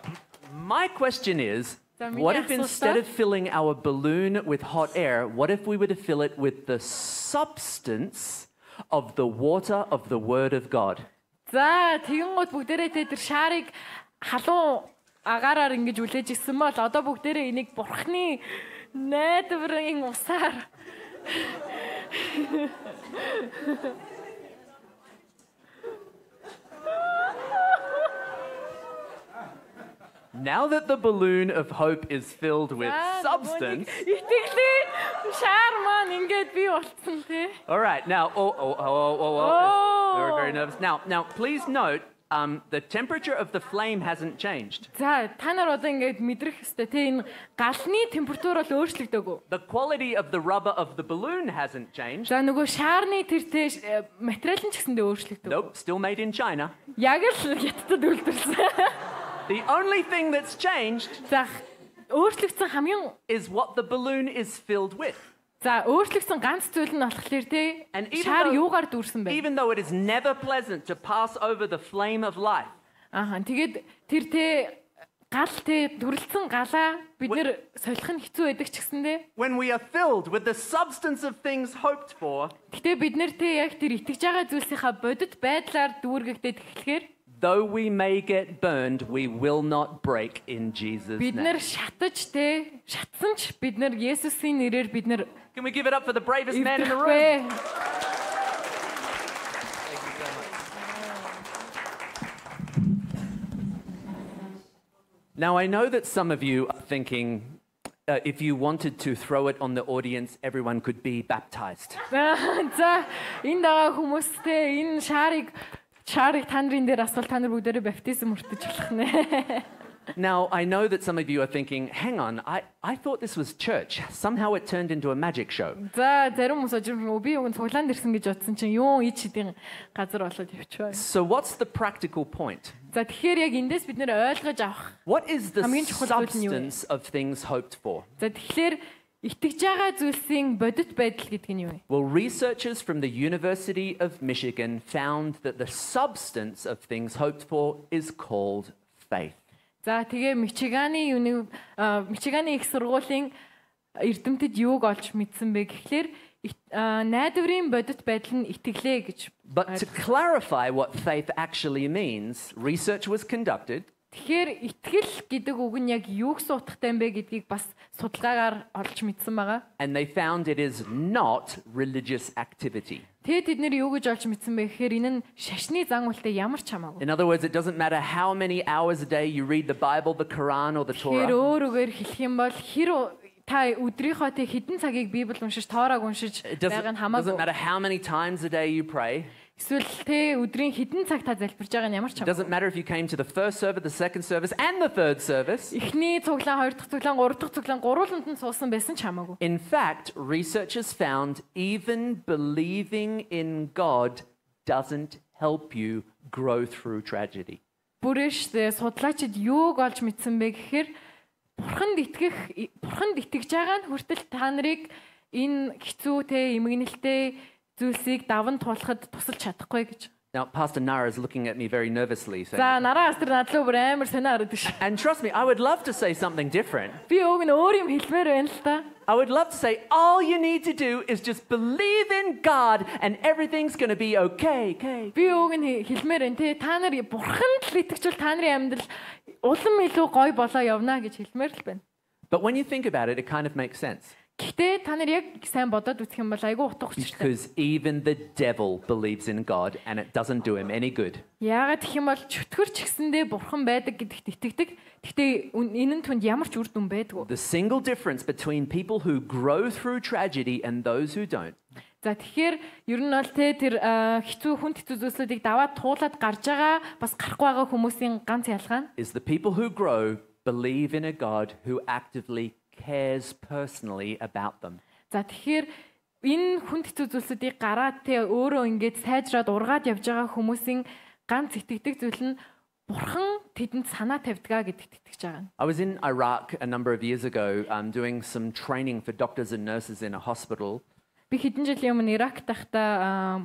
my question is, what if instead of filling our balloon with hot air, what if we were to fill it with the substance of the water of the Word of God? За тэгэнгүүт бүгдээрээ тэр шаарыг халуун агаараар ингэж үлээж ирсэн бол одоо бүгдээрээ энийг бурхны найдварын усаар Now that the balloon of hope is filled with substance. Итгэлийн шаар маань ингэж бий болцсон тий. All right. Now, we're very nervous. Now, please note, the temperature of the flame hasn't changed. За та нар одоо ингэж мэдрэх ёстой тий энэ галны температур бол өөрчлөгдөөгүй. The quality of the rubber of the balloon hasn't changed. За нөгөө шаарны тэр тий материал нь ч гэсэндээ өөрчлөгдөөгүй. Nope, still made in China. Яг л хятадд үйлдвэрлэсэн. The only thing that's changed is what the balloon is filled with. За өөрчлөгдсөн ганц зүйл нь болохоор тий шаар юугаар дүүрсэн бэ? Even though it is never pleasant to pass over the flame of life. Тэгээд тэр тий гал тий дүрлсэн галаа бид нэр солих нь хэцүү байдаг ч гэсэндээ When we are filled with the substance of things hoped for. Гэтэ бид нэр тий яг тэр итгэж байгаа зүйлсийнхаа бодит байдлаар дүүргэгдээд эхлэхээр Though we may get burned, we will not break in Jesus' name. Бид нэр шатаж тий шатсан ч бид нэр Есүсийн нэрээр бид нэр Can we give it up for the bravest man in the room? Now I know that some of you are thinking if you wanted to throw it on the audience, everyone could be baptized. За энэ дага хүмүүстэй энэ шаарыг та нарын дээр асуул та нар бүгдээрээ баптизм өртөж болох нэ. Now I know that some of you are thinking, hang on, I thought this was church. Somehow it turned into a magic show. За зарим хүмүүс би өгөн цуглаанд ирсэн гэж бодсон чинь юу ич хэдийн газар болоод явчихваа. So what's the practical point? За тэгэхээр яг эндээс бид нэр ойлгож авах. What is the substance of things hoped for? За тэгэхээр итгэж байгаа зүйлсийн бодит байдал гэдэг нь юу вэ? Well, researchers from the University of Michigan found that the substance of things hoped for is called faith. За тэгээ Мичиганы их сургуулийн эрдэмтэд юуг олж мэдсэн бэ гэхлээр найдварын бодит байдал нь итгэлээ гэж. But to clarify what faith actually means, research was conducted. Тэгэхээр итгэл гэдэг үг нь яг юу гэсэн утгатай юм бэ гэдгийг бас судалгаагаар олж мэдсэн байгаа. And they found it is not religious activity. Тэгээд тэд нэр юу гэж олж мэдсэн бэ гэхээр энэ нь шашны зан үйлтэй ямар ч хамаагүй. In other words, it doesn't matter how many hours a day you read the Bible, the Quran or the Torah. Тэр өөрөөр хэлэх юм бол та өдрийнхөө тэ хэдэн цагийг Библи уншиж, Тораг уншиж байгаа нь хамаагүй. It doesn't matter how many times a day you pray. Эсвэл тэ өдрийн хэдэн цаг та залбирж байгаа нь ямар ч хамаагүй. It doesn't matter if you came to the first service, the second service and the third service. Эхний цуглаан, хоёр дахь цуглаан, гурав дахь цуглаан гурвууланд нь суусан байсан ч хамаагүй. In fact, researchers found even believing in God doesn't help you grow through tragedy. Бүрээш судлаачид юуг олж мэдсэн бэ гэхээр бурханд итгэж байгаа нь хүртэл та нарыг энэ хэцүү эмгэнэлтэй зүйлсийг даван туулахад тусалж чадахгүй гэж. Now, Pastor Nara is looking at me very nervously. Saying, За нараа астер надлуу бүр амар сонио хараад биш. and trust me, I would love to say something different. Би өг нь өөр юм хэлмээр байна л та. I would love to say, all you need to do is just believe in God and everything's going to be okay. Би өг нь хэлмээр байна те. Та нар бурханд л итгэжүүл та нарын амьдрал улам илүү гоё болоо явна гэж хэлмээр л байна. But when you think about it, it kind of makes sense. Гэхдээ та нар яг сайн бодоод үзэх юм бол айгүй утга учиртай. Because even the devil believes in God and it doesn't do him any good. Яагаад гэх юм бол чөтгөр ч гэсэндээ бурхан байдаг гэдэгт итгэдэг. Гэхдээ энэ нь түнд ямар ч үр дүн байдгүй. The single difference between people who grow through tragedy and those who don't. За тэгэхээр ер нь бол тэр хэцүү хүн хэцүү зүйлсүүдийг даваад туулаад гарч байгаа бас гарахгүй байгаа хүмүүсийн ганц ялгаа нь is the people who grow believe in a God who actively cares personally about them. За тэгэхээр энэ хүн хэцүү зүйлсүүдийг гараад өөрөө ингэж сайжраад ургаад явж байгаа хүмүүсийн ганц итгэдэг зүйл нь бурхан тэдэнд санаа тавьдгаа гэдэгт итгэж байгаа. I was in Iraq a number of years ago doing some training for doctors and nurses in a hospital. Би хэдэн жилийн өмнө Ирак тахта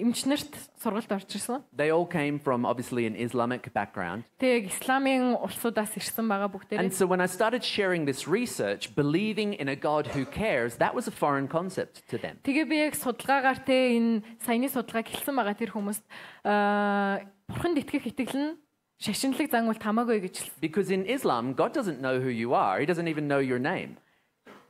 эмчнэрт сургалт орж ирсэн. They all came from obviously an Islamic background. Тэг исламын улсуудаас ирсэн байгаа бүгдээрээ. And so when I started sharing this research, believing in a God who cares, that was a foreign concept to them. Тэгээ би яг судалгаагаар энэ саяны судалгааг хэлсэн байгаа тэр хүмүүст бурханд итгэх итгэл нь шашинлаг зангуул тамаагүй гэж хэлсэн. Because in Islam, God doesn't know who you are. He doesn't even know your name.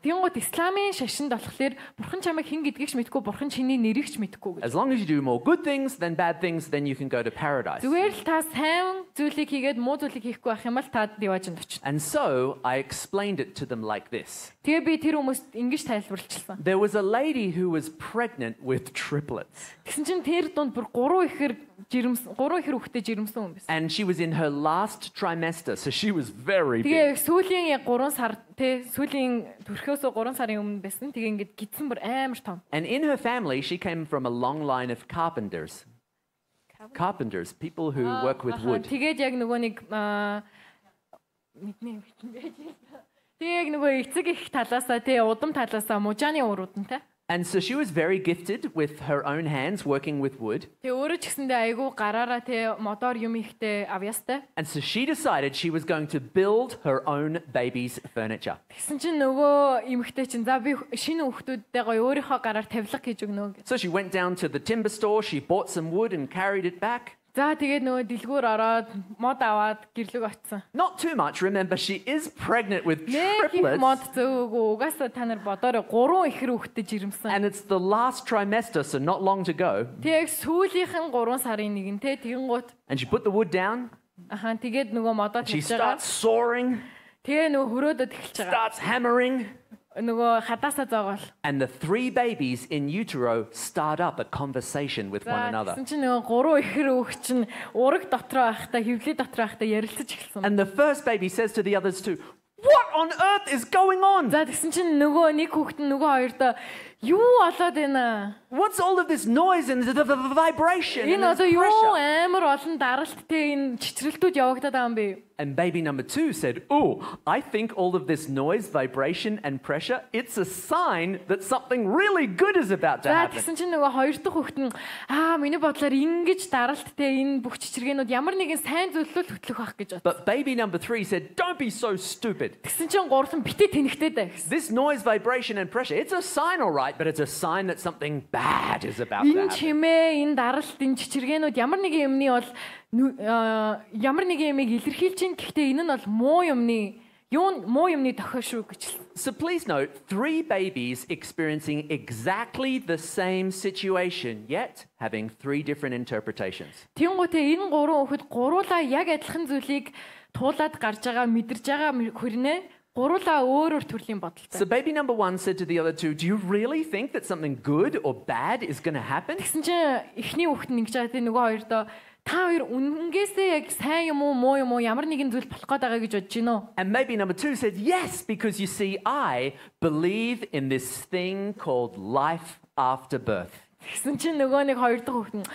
Тэнгууд исламын шашинд болохоор бурхан чамайг хэн гэдгийг ч мэдэхгүй, бурхан чиний нэрийг ч мэдэхгүй гэж. As long as you do more good things than bad things, then you can go to paradise. Зүгээр л та сайн зүйлийг хийгээд муу зүйлийг хийхгүй байх юм бол та диваажинд очино. And so I explained it to them like this. Тэгээ би тэр хүмүүст ингэж тайлбарлчихсан. There was a lady who was pregnant with triplets. Тэгсэн чинь тэр дунд бүр 3 ихэр хүүхэдтэй жирэмсэн хүн байсан. And she was in her last trimester, so she was very big. Тэгээ сүүлийн яг 3 сар сүүлийн төрхөөсөө 3 сарын өмнө байсан. Тэгээ ингээд гидсэн бүр амар том. And in her family, she came from a long line of carpenters. Carpenters, people who work with wood. Тэгээд яг нөгөө нэг мэднэ. Тэгээ яг нөгөө эцэг их талаасаа удам талаасаа мужааны уруудантай. And so she was very gifted with her own hands working with wood. Тэгээ өөрөө ч гэсэндээ айгүй гараараа мотор юм ихтэй авьяастай. And so she decided she was going to build her own baby's furniture. Тэгсэн чинь нөгөө эмэгтэй чинь за би шинэ хүүхдүүдтэйгээ өөрийнхөө гараар тавилга хийж өгнө гэж. So she went down to the timber store, she bought some wood and carried it back. За тэгээд нөгөө дэлгүүр ороод мод аваад гэрлэг очсон. Not too much. Remember, she is pregnant with triplets. Мод зөөгөө угаасаа та нар бодоорой 3 ихэр хүүхдэд жирэмсэн. And it's the last trimester, so not long to go. Тэгээд сүүлийнхэн 3 сарын нэгэн тэгэнгუთ. And she put the wood down. Тэгээд нөгөө модоо She тавьж байгаа. starts soaring. Тэгээ нөгөө хөрөөдөд эхэлж байгаа. Starts hammering. Нөгөө хадаасаа зоогоол. And the 3 babies in utero start up a conversation with one another. Тэгсэн чинь нөгөө 3 ихэр хүүхд чинь ураг дотроо байхдаа хөвлөй дотроо байхдаа ярилцаж эхэлсэн. And the first baby says to the others too, "What on earth is going on?" За тэгсэн чинь нөгөө нэг хүүхд нь нөгөө хоёрдоо юу болоод байна? What's all of this noise and the vibration and Энэ the одоо юу pressure? амар олон даралттай энэ чичрэлтүүд явагдаад байгаа юм бэ? And baby number 2 said, "Oh, I think all of this noise, vibration and pressure, it's a sign that something really good is about to За happen." тэгсэн чинь нөгөө хоёр дахь хүүхд нь миний бодлоор ингэж даралттай энэ бүх чичрэгэнүүд ямар нэгэн сайн зүйлсэл хөтлөх байх гэж бод. But baby number 3 said, "Don't be so stupid. Тэгсэн чинь гурлан битээ тэнэгтэй даа гэсэн. This noise, vibration and pressure, it's a sign all right, but it's a sign that something bad is about to Энэ happen." чимээ, энэ даралт, энэ чичрэгэнүүд ямар нэгэн юмны бол ямар нэгэн юмыг илэрхийлж чинь гэхдээ энэ нь бол муу юмны дохио шүү гэж хэлсэн. So please note, 3 babies experiencing exactly the same situation, yet having 3 different interpretations. Тэнгүүтээ энэ 3 хүүхэд гуруулаа яг адилхан зүйлийг туулаад гарч байгаа, мэдэрж байгаа хүрнэ. Гуруулаа өөр төрлийн бодолтой. So baby number 1 said to the other 2, "Do you really think that something good or bad is going to happen?" Тэгсэн чинь эхний хүүхэд нь ингэж байгаа нөгөө хоёрдоо та хоёр үнэнгээсээ яг сайн юм уу муу юм уу ямар нэгэн зүйл болох гээд байгаа гэж бодож байна уу? And maybe number 2 said, "Yes, because you see, I believe in this thing called life after birth." Тэгсэн чинь нөгөө нэг хоёр дахь хүүхэд нь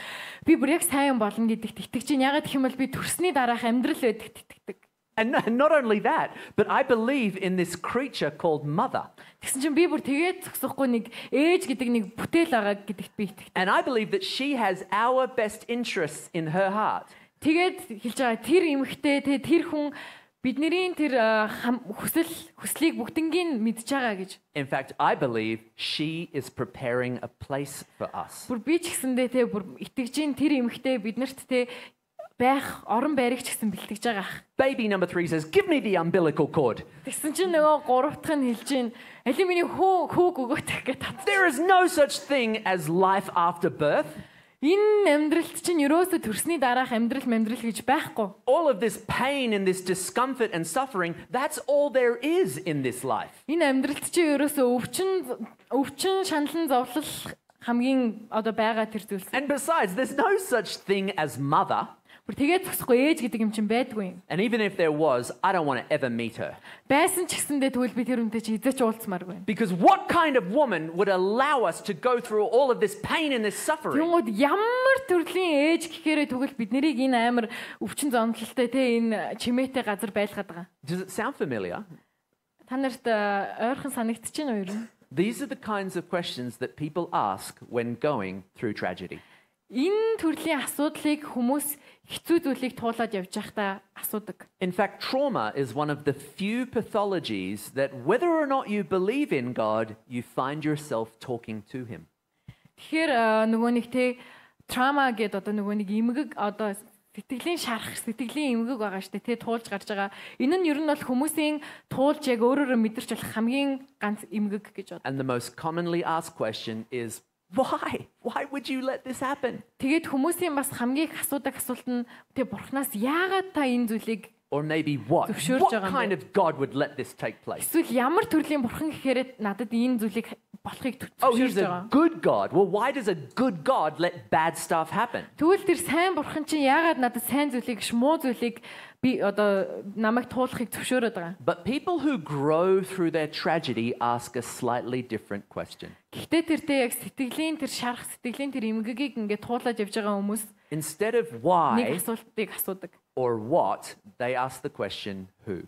би бүр яг сайн юм болно гэдэгт итгэж чинь ягаад гэх юм бол би төрсний дараах амьдрал байдагт итгэдэг. And not only that, but I believe in this creature called mother. Тэгсэн чинь би бүр тэгээд зогсохгүй нэг ээж гэдэг нэг бүтээл байгаа гэдэгт би итгэв. And I believe that she has our best interests in her heart. Тэгээд хэлж байгаа тэр эмэгтэй тэр хүн бидний тэр хүслийг бүгднийг мэдж байгаа гэж. In fact, I believe she is preparing a place for us. Бүр би ч гэсэндээ бүр итгэж ин тэр эмэгтэй биднэрт байх орон байрыг ч гэсэн бэлтгэж байгаа. Baby number 3 says, "Give me the umbilical cord." Тэгсэн чинь нөгөө гуравдах нь хэлж ин аль миний хүүг өгөөтөх гэж тат. There is no such thing as life after birth. Энэ амьдралд чинь ерөөсө төрсний дараах амьдрал гэж байхгүй. All of this pain and this discomfort and suffering, that's all there is in this life. Энэ амьдралд чинь ерөөсө өвчин шаналн зовлол хамгийн одоо байгаа тэр зүйлс. And besides, there's no such thing as mother. Тэгээд зогсохгүй ээж гэдэг юм чинь байдгүй. And even if there was, I don't want to ever meet her. Байсан ч гэсэндээ тэгвэл би тэр үнтэй чи хизээч уулзмааргүй. Because what kind of woman would allow us to go through all of this pain and this suffering? Тэнгүүд ямар төрлийн ээж гэхээрээ тэгвэл бид нарыг энэ амар өвчин зомлолтой энэ чимээтэй газар байлгаад байгаа. Does it sound familiar? Та нарт ойрхон санагдчихэв үү юу? These are the kinds of questions that people ask when going through tragedy. Энэ төрлийн асуудлыг хүмүүс хэцүү зүйлийг туулаад явж байхдаа асуудаг. In fact, trauma is one of the few pathologies that whether or not you believe in God, you find yourself talking to him. Тэгэхээр нөгөө нэг trauma гэдэг одоо нөгөө нэг эмгэг одоо сэтгэлийн шарах, сэтгэлийн эмгэг байгаа шүү дээ. Туулж гарч байгаа. Энэ нь ер нь бол хүмүүсийн туулж яг өөрөөрөө мэдэрч болох хамгийн ганц эмгэг гэж бод. And the most commonly asked question is why? Why would you let this happen? Тэгээд хүмүүсийн бас хамгийн их асуудаг асуулт нь бурхнаас яагаад та энэ зүйлийг or maybe what kind of God would let this take place? Эсвэл ямар төрлийн бурхан гэхээр надад энэ зүйлийг болохыг Oh, he's a good God. Well, why does a good God let bad stuff happen? Тэгвэл тэр сайн бурхан чинь яагаад надад сайн зүйлийг муу зүйлийг би одоо намайг туулахыг зөвшөөрöd байгаа. But people who grow through their tragedy ask a slightly different question. Гэхдээ тэртээ яг сэтгэлийн тэр шарах сэтгэлийн тэр эмгэгийг ингээд туулаад явж байгаа хүмүүс instead of why нэг асуултыг асуудаг. Or what, they ask the question who.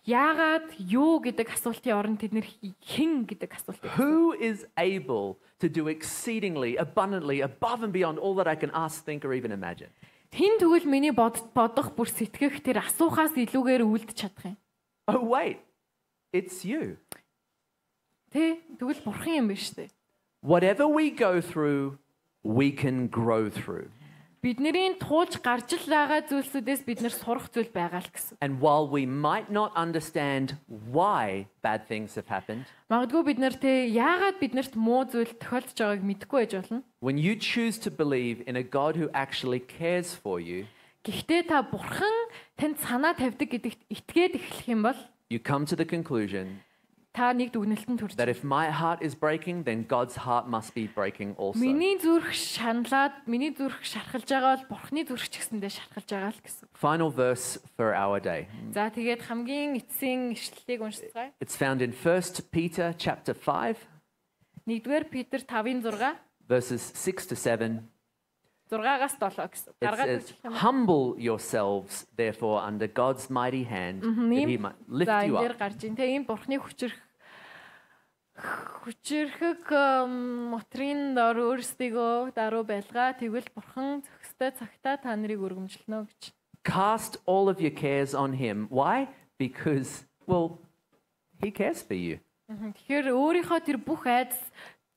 Яагаад юу гэдэг асуултын оронд тэд нэр хэн гэдэг асуулт. Who is able to do exceedingly abundantly above and beyond all that I can ask, think or even imagine? Хэн тэгвэл миний бодох бүр сэтгэх тэр асуухаас илүүгээр үлдэж чадах юм. Oh wait. It's you. Тэгвэл бурхан юм биш үү? Whatever we go through, we can grow through. Бидний туулж гарч л байгаа зүйлсүүдээс бид нэр сурах зүйл байгаа л гэсэн. And while we might not understand why bad things have happened, магадгүй бид нар яагаад биднэрт муу зүйл тохиолдож байгааг мэдэхгүй байж болно. When you choose to believe in a God who actually cares for you, гэхдээ та бурхан танд санаа тавьдаг гэдэгт итгээд эхлэх юм бол you come to the conclusion та нэг дүгнэлтэнд хүрч. That if my heart is breaking, then God's heart must be breaking also. Миний зүрх шаналаад, миний зүрх шархалж байгаа бол Бурхны зүрх ч гэсэндээ шархалж байгаа л гэсэн. Final verse for our day. За тэгээд хамгийн эцсийн ишлэлийг уншицгаая. It's found in 1 Peter chapter 5. 1-р Петр 5:6 verses 6 to 7. 6-аас 7 гэсэн. It says, humble yourselves therefore under God's mighty hand that he might lift you up. Энэ Бурхны хүчрхэг мотрын дор өөрсдийгөө даруй байлгаа. Тэгвэл Бурхан зөвхөстэй цагтаа та нарыг өргөмжлөнө гэж. Cast all of your cares on him. Why? Because well, he cares for you. Тэгэхээр өөрийнхөө тэр бүх айдас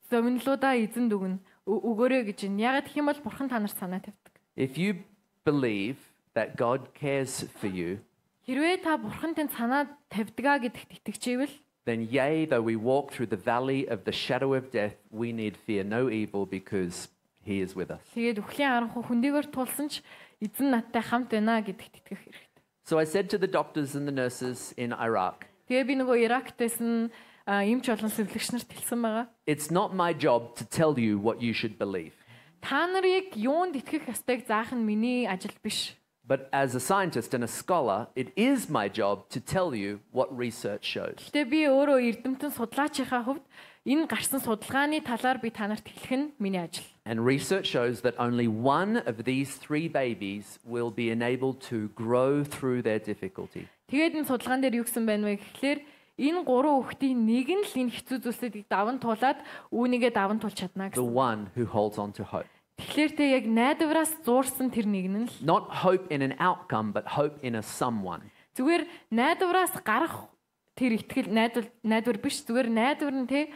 зовнилуудаа эзэн дүгнэ. Өгөөрэй гэж байна. Ягаад гэх юм бол Бурхан та нарт санаа тавьдаг. If you believe that God cares for you, хэрвээ та Бурхан танд санаа тавьдгаа гэдэгт итгэжээвэл then yea, though we walk through the valley of the shadow of death, we need fear no evil because he is with us. Тэгээд үхлийн харанхуй хүндийгээр тулсан ч эзэн надтай хамт байна гэдэгт итгэх хэрэгтэй. So I said to the doctors and the nurses in Iraq, тэгээд би нөгөө Ирактайсэн эмч болон сэвлэгч нарт хэлсэн байгаа. It's not my job to tell you what you should believe. Та нарыг юунд итгэх ёстойг заах нь миний ажил биш. But as a scientist and a scholar, it is my job to tell you what research shows. Гэтэ би өөрөө эрдэмтэн судлаачийнхаа хувьд энэ гарсан судалгааны талаар би та нарт хэлэх нь миний ажил. And research shows that only one of these 3 babies will be enabled to grow through their difficulty. Тэгээд энэ судалгаан дээр юу гэсэн байна вэ гэхлээр энэ 3 хүүхдийн нэг нь л энэ хэцүү зүйлсүүдийг даван туулаад үүнийгээ даван туулж чадна The гэсэн. one who holds on to hope. Тэгэхээр тэ яг найдвараас зуурсан тэр нэг нь л Not hope in an outcome, but hope in a someone. зүгээр найдвараас гарах тэр итгэл найдвар биш зүгээр найдвар нь тэ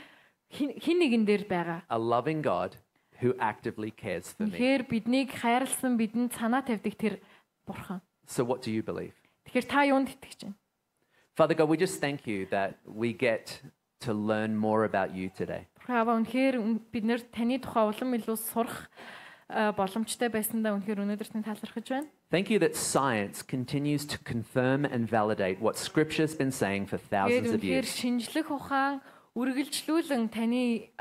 хин нэгэн дээр байгаа. A loving God who actively cares for me. Тэгэхээр биднийг хайрлсан бидэнд санаа тавьдаг тэр бурхан. So what do you believe? Тэгэхээр та юунд итгэж байна? Father God, we just thank you that we get to learn more about you today. Хаваа үнэхээр бид нэр таны тухай улам илүү сурах боломжтой байсандаа үнэхээр өнөөдөр тань талархаж байна. Thank you that science continues to confirm and validate what Scripture's been saying for thousands of Тэгэхээр years. шинжлэх ухаан үргэлжлүүлэн таны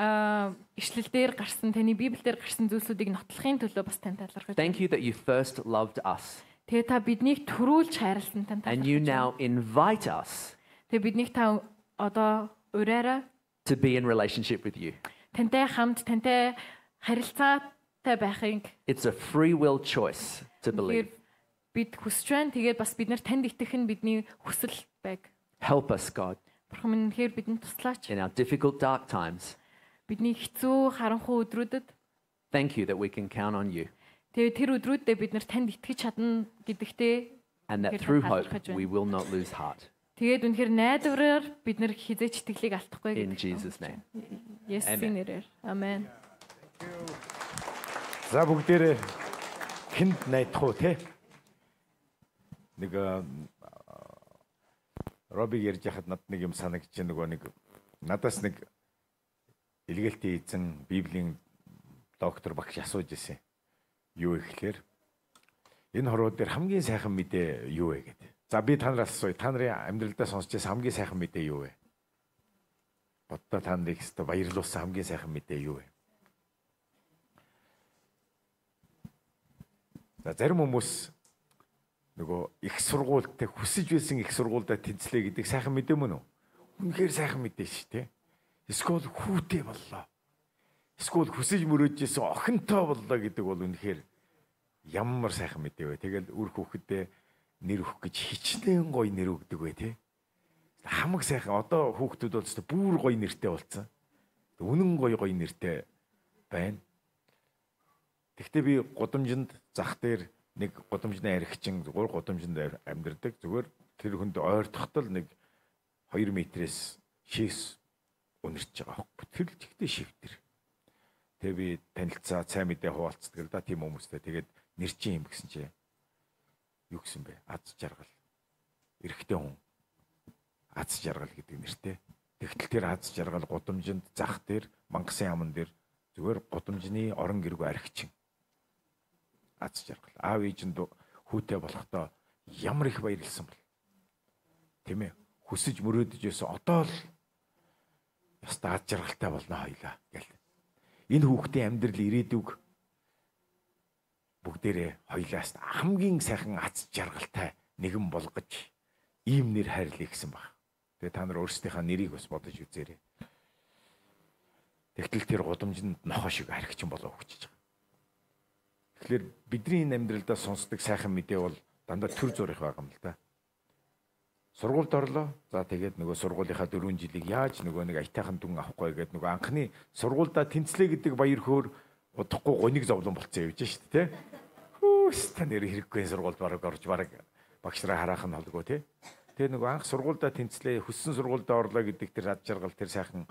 ишлэл дээр гарсан, таны Библиэлд гарсан зүйлсүүдийг нотлохын төлөө бас тань талархаж байна. Thank you that you first loved us Тэгээ та биднийг төрүүлж хайрлсан тань and you талархаж now байна. invite us Тэгээ биднийг та одоо ураараа to be in relationship with you. тантай хамт тантай харилцаатай байхыг It's a free will choice to believe. бид хүсэж байна. Тэгээд бас бид нар танд итгэх нь бидний хүсэл байг. Help us, God, Бурхан минь үнэхээр бидэнд туслаач. in our difficult, dark times. Бидний хэцүү харанхуй өдрүүдэд Thank you that we can count on you тэгээд тэр өдрүүдэд бид нар танд итгэж чадна гэдэгтээ and that Here, through Pastor hope Kajan. we will not lose heart. тэгээд үнэхээр найдвараар бид нар хизээч итгэлийг алдахгүй In гэдэг. Jesus' name. Есүсийн нэрээр. Амен. За бүгдээрээ хүнд найдах уу те? Нэг Робби ярьж хахад над нэг юм санагдаж нөгөө нэг надаас нэг илгээлтийн эзэн Библийн доктор багш асууж ирсэн. Юу ихлээр энэ хорвоо дээр хамгийн сайхан мэдээ юу вэ гэдэг. За би танараас асууя. Та нарын амьдралдаа сонсч байсан хамгийн сайхан мэдээ юу вэ? Боддоо та нарыг өстө баярлуулсан хамгийн сайхан мэдээ юу вэ? За зарим хүмүүс нөгөө их сургуультай хүсэж байсан их сургуультай тэнцлээ гэдэг сайхан мэдээ мөн үү? Үнэхээр сайхан мэдээ шүү дээ. Эсвэл хүүтэй боллоо. Эсвэл хүсэж мөрөөжсэн охинтой боллоо гэдэг бол үнэхээр ямар сайхан мэдээ вэ? Тэгэл үр хүүхэдээ нэр өгөх гэж хичнээн гоё нэр өгдөг вэ те? Хамаг сайхан одоо хүүхдүүд бол ч бүр гоё нэртэй болсон. Үнэн гоё нэртэй байна. Гэхдээ би гудамжинд зах дээр нэг гудамжны архичин 3 гудамжинд амьдардаг. Зүгээр тэр хүнд ойртохтол нэг 2 метрээс шээс үнэрч байгаа хөө. Тэр л чигтээ шивтэр. Тэгээ би танилцаа цай мэдээ хуваалцдаг л да тийм хүмүүстэй. Тэгээд нэрчин юм гэсэн чи юу гэсэн бэ? Аз жаргал. Эрэгтэй хүн. Аз жаргал гэдэг нэртэй. Тэгтэл тэр аз жаргал гудамжинд зах дээр мангасан яман дээр зүгээр гудамжны орон гэргүй архичин. Аз жаргал. Аав ээжинд хүүтэй болохдоо ямар их баярлсан бол. Тийм ээ. Хүсэж мөрөөдөж байсан одоо л яста аз жаргалтай болно хоёлаа гэл. Энэ хүүхдийн амьдрал ирээдүг бүгдээрээ хоёлаас хамгийн сайхан аз жаргалтай нэгэн болгож ийм нэр хайрлая гэсэн баг. Тэгээ та нар өөрсдийнхээ нэрийг бас бодож үзээрэй. Тэгтэл тэр гудамжинд нохоо шиг архичин болоо өгчөж байгаа. Тэгэхээр бидний энэ амьдралдаа сонсдог сайхан мэдээ бол дандаа төр зурих байгаа юм л да. Сургуульд орлоо. За тэгээд нөгөө сургуулийнхаа 4 жилийг яаж нөгөө нэг аятайхан дүн авахгүй гэдэг нөгөө анхны сургуульдаа тэнцлээ гэдэг баяр хөөр удахгүй гоник зовлон болцсон явж шүү дээ, тэ. Хүүс та нэр хэрэггүй сургуульд бараг орж бараг багшраа харах нь холгүй, тэ. Тэгээ нөгөө анх сургуульдаа тэнцлээ, хүссэн сургуульдаа орлоо гэдэг тэр ад жаргал тэр сайхан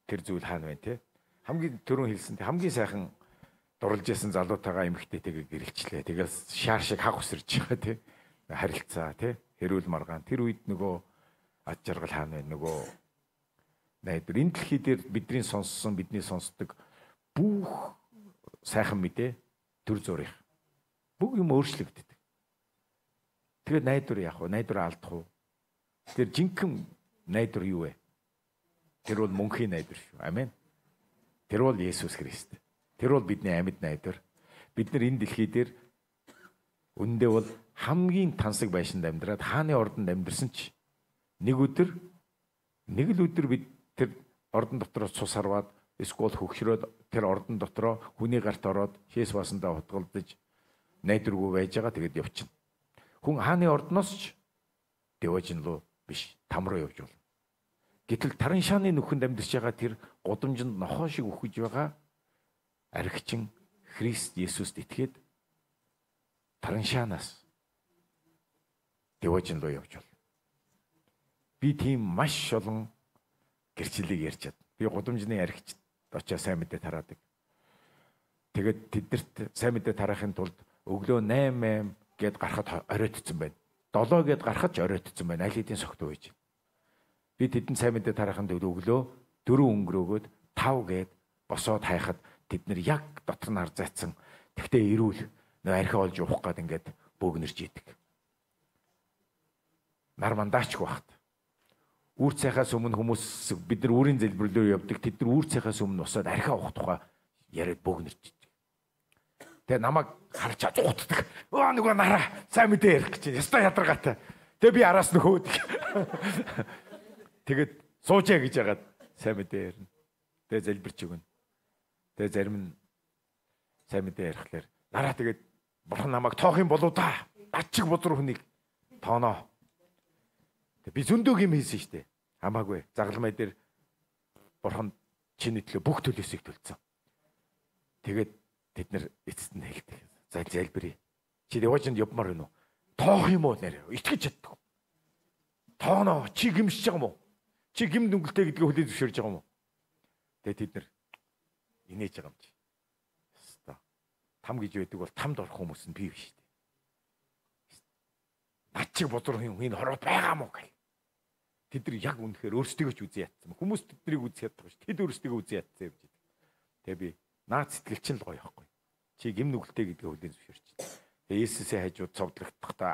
тэр зүйл хаана байна, тэ. Хамгийн түрүүн хэлсэн хамгийн сайхан дурлж ясан залуутайгаа эмэгтэйтэйгээ гэрэлчлээ. Тэгэл шаар шиг хаг усэрч байгаа, тэ. Харилцаа, тэ. Хэрүүл маргаан тэр үед нөгөө ад жаргал хаана вэ нөгөө найдвар энэ дэлхий дээр бидний сонссон бидний сонсдог бүх сайхан мэдээ төр зурих бүх юм өөрчлөгддөг. Тэгээд найдвар яах вэ? Найдвар алдах уу? Тэр жинхэнэ найдвар юу вэ? Тэр бол мөнхийн найдвар шүү. Амен. Тэр бол Есүс Христ. Тэр бол бидний амьд найдвар. Бид нар энэ дэлхий дээр үндэ бол хамгийн тансаг байшинд амьдраад хааны ордонд амьдэрсэн ч нэг л өдөр бид тэр ордон дотроос цус харваад эсвэл хөгшрөөд тэр ордон дотроо хүний гарт ороод шээс басандаа утгалдаж найдваргүй байж байгаа. Тэгээд явчихна. Хүн хааны ордноос ч Деважин руу биш, там руу явж болно. Гэтэл Таран шааны нүхэнд амьдарч байгаа тэр гудамжинд нохоо шиг үхэж байгаа архичин Христ Есүст итгээд Таран шаанаас Деважин руу явж болно. Би тийм маш олон гэрчлэлийг ярьж чад. Би гудамжны архичд очоо сайн мэдээ тараадаг. Тэгээд тэднэрт сайн мэдээ тараахын тулд өглөө 8 гээд гарахад оройтсон байна. 7 гээд гарахад ч оройтсон байна. Аль хэдийн согтуу байж. Би тэдэнд сайн мэдээ тараахын тулд өглөө 4 өнгөрөөгөөд 5 гээд босоод хайхад тэд нар яг дотор нь арзаацсан. Тэгтээ ирүүл нөө архи олж уух гээд ингээд бөөгнөрж идэг. Нар мандаачгүй багт. Үр цайхаас өмнө хүмүүс бид нар үүрийн залбирлоор явдаг. Тэд нар үр цайхаас өмнө усаад архиа уух тухай яриад бөөгнөрч идэг. Тэгээ намайг харж ууддаг. Өө нөгөө нараа сайн мэдээ ярих гэж. Яста ядаргаатай. Тэгээ би араас нөхөөд. Тэгээд суужаа гэж яагаад сайн мэдээ ярина. Тэгээ залбирч өгнө. Тэгээ зарим нь сайн мэдээ ярихлаар нараа тэгээд бурхан намайг тоох юм болоо та. Ачиг бодруу хүнийг тооноо. Би зөндөг юм хийсэн шүү дээ. Хамаагүй. Загалмай дээр бурхан чиний төлөө бүх төлөөсийг төлсөн. Тэгээд тэд нар эцэст нь хэлдэг. За залбирая. Чи Деважинд явмаар байна уу? Тоох юм уу нэр? Итгэж чаддаг. Тооноо. Чи гимшиж байгаа юм уу? Чи гим дүнгэлтэй гэдгийг хүлээн зөвшөөрж байгаа юм уу? Тэгээд тэд нар инээж байгаа юм чи. Хэвээ. Там гэж байдаг бол тамд орох хүмүүс нь би биш шүү дээ. Над чиг бодруу энэ хорвот байгаа мó гэх. Тэд нар яг үнэхээр өөрсдөө ч үзэн ятсан. Хүмүүс тэднийг үзэх яддаг шүү. Тэд өөрсдөө үзэн ятсан юм жий. Тэгээ би наад сэтгэлчин л гоё байхгүй. Чи гим нүгэлтэй гэдгийг хүлээн зөвшөөрч. Тэгээ Есүсийн хажууд цовдлогдохдоо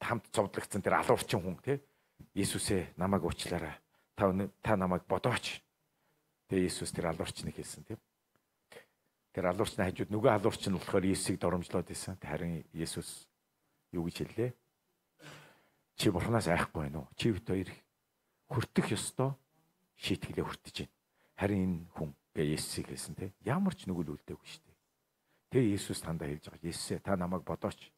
хамт цовдлогдсон тэр алуурчин хүн тий. Есүсээ намайг уучлаарай. Та намайг бодооч. Тэгээ Есүс тэр алуурчныг хэлсэн тий. Тэр алуурчны хажууд нөгөө алуурчин болохоор Есүсийг доромжлоод байсан. Харин Есүс юу гэж хэллээ? Чи бурхнаас айхгүй байна уу? Чи бит хоёр хүртэх ёстой шийтгэлээ хүртэж байна. Харин энэ хүн гээ Есүсийг хэлсэн те. Ямар ч нүгэл үлдээгүй шүү дээ. Тэгээ Есүс тандаа хэлж байгаа. Есүсээ та намайг бодооч.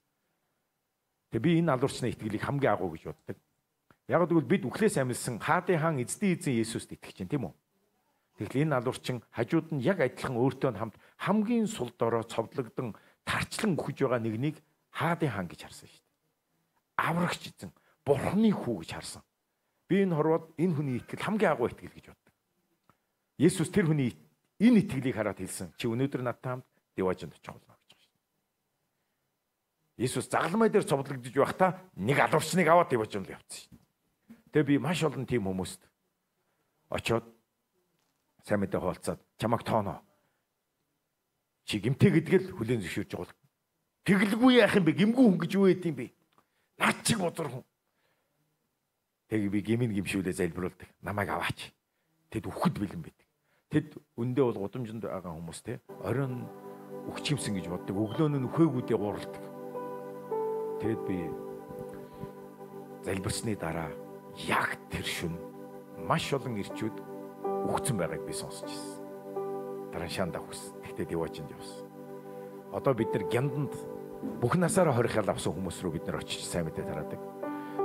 Тэгээ би энэ алуурчны итгэлийг хамгийн агуу гэж боддог. Яг гэвэл бид үхлээс амьдсан хаадын хаан эзэн Есүст итгэж байна тийм үү? Тэгэхээр энэ алуурчин хажууд нь яг адилхан өөртөө хамт хамгийн сул дорой цовдлогдсон тарчлан үхэж байгаа нэгнийг хаадын хаан гэж харсан шүү дээ. Аврагч эзэн бурхны хүү гэж харсан. Би энэ хорвоод энэ хүний итгэл хамгийн агуу итгэл гэж боддог. Есүс тэр хүний энэ итгэлийг хараад хэлсэн. Чи өнөөдөр надтай хамт Деважинд очих болно гэж байна. Есүс загалмай дээр цовдлогдож байхдаа нэг алуурчныг аваад Деважинд явцсан шүү дээ. Тэгээ би маш олон тийм хүмүүст очиод сайн мэдээ хуваалцаад чамайг тооноо. Чи гимтэй гэдгээл хүлээн зөвшөөрж байгаа бол тэгэлгүй яах юм бэ? Гимгүй хүн гэж юу гэдэг юм бэ? Наад чиг бодор хүн. Тэгээ би гимийн гимшүүлээ залбируулдаг. Намайг аваач. Тэд үххэд бэлэн байдаг. Тэд өндөө бол гудамжинд байгаа хүмүүс те. Оройн үхчимсэн гэж боддог. Өглөө нь үхээгүүдээ гуралдаг. Тэгэд би залбирсны дараа яг тэр шөнө маш олон ирчүүд үхсэн байгааг би сонсч ирсэн. Таран шаандаа үхсэн. Тэгтээ Деважинд явсан. Одоо бид нар гянданд бүх насаараа хорихял авсан хүмүүс рүү бид нар очиж сайн мэдээ тараадаг.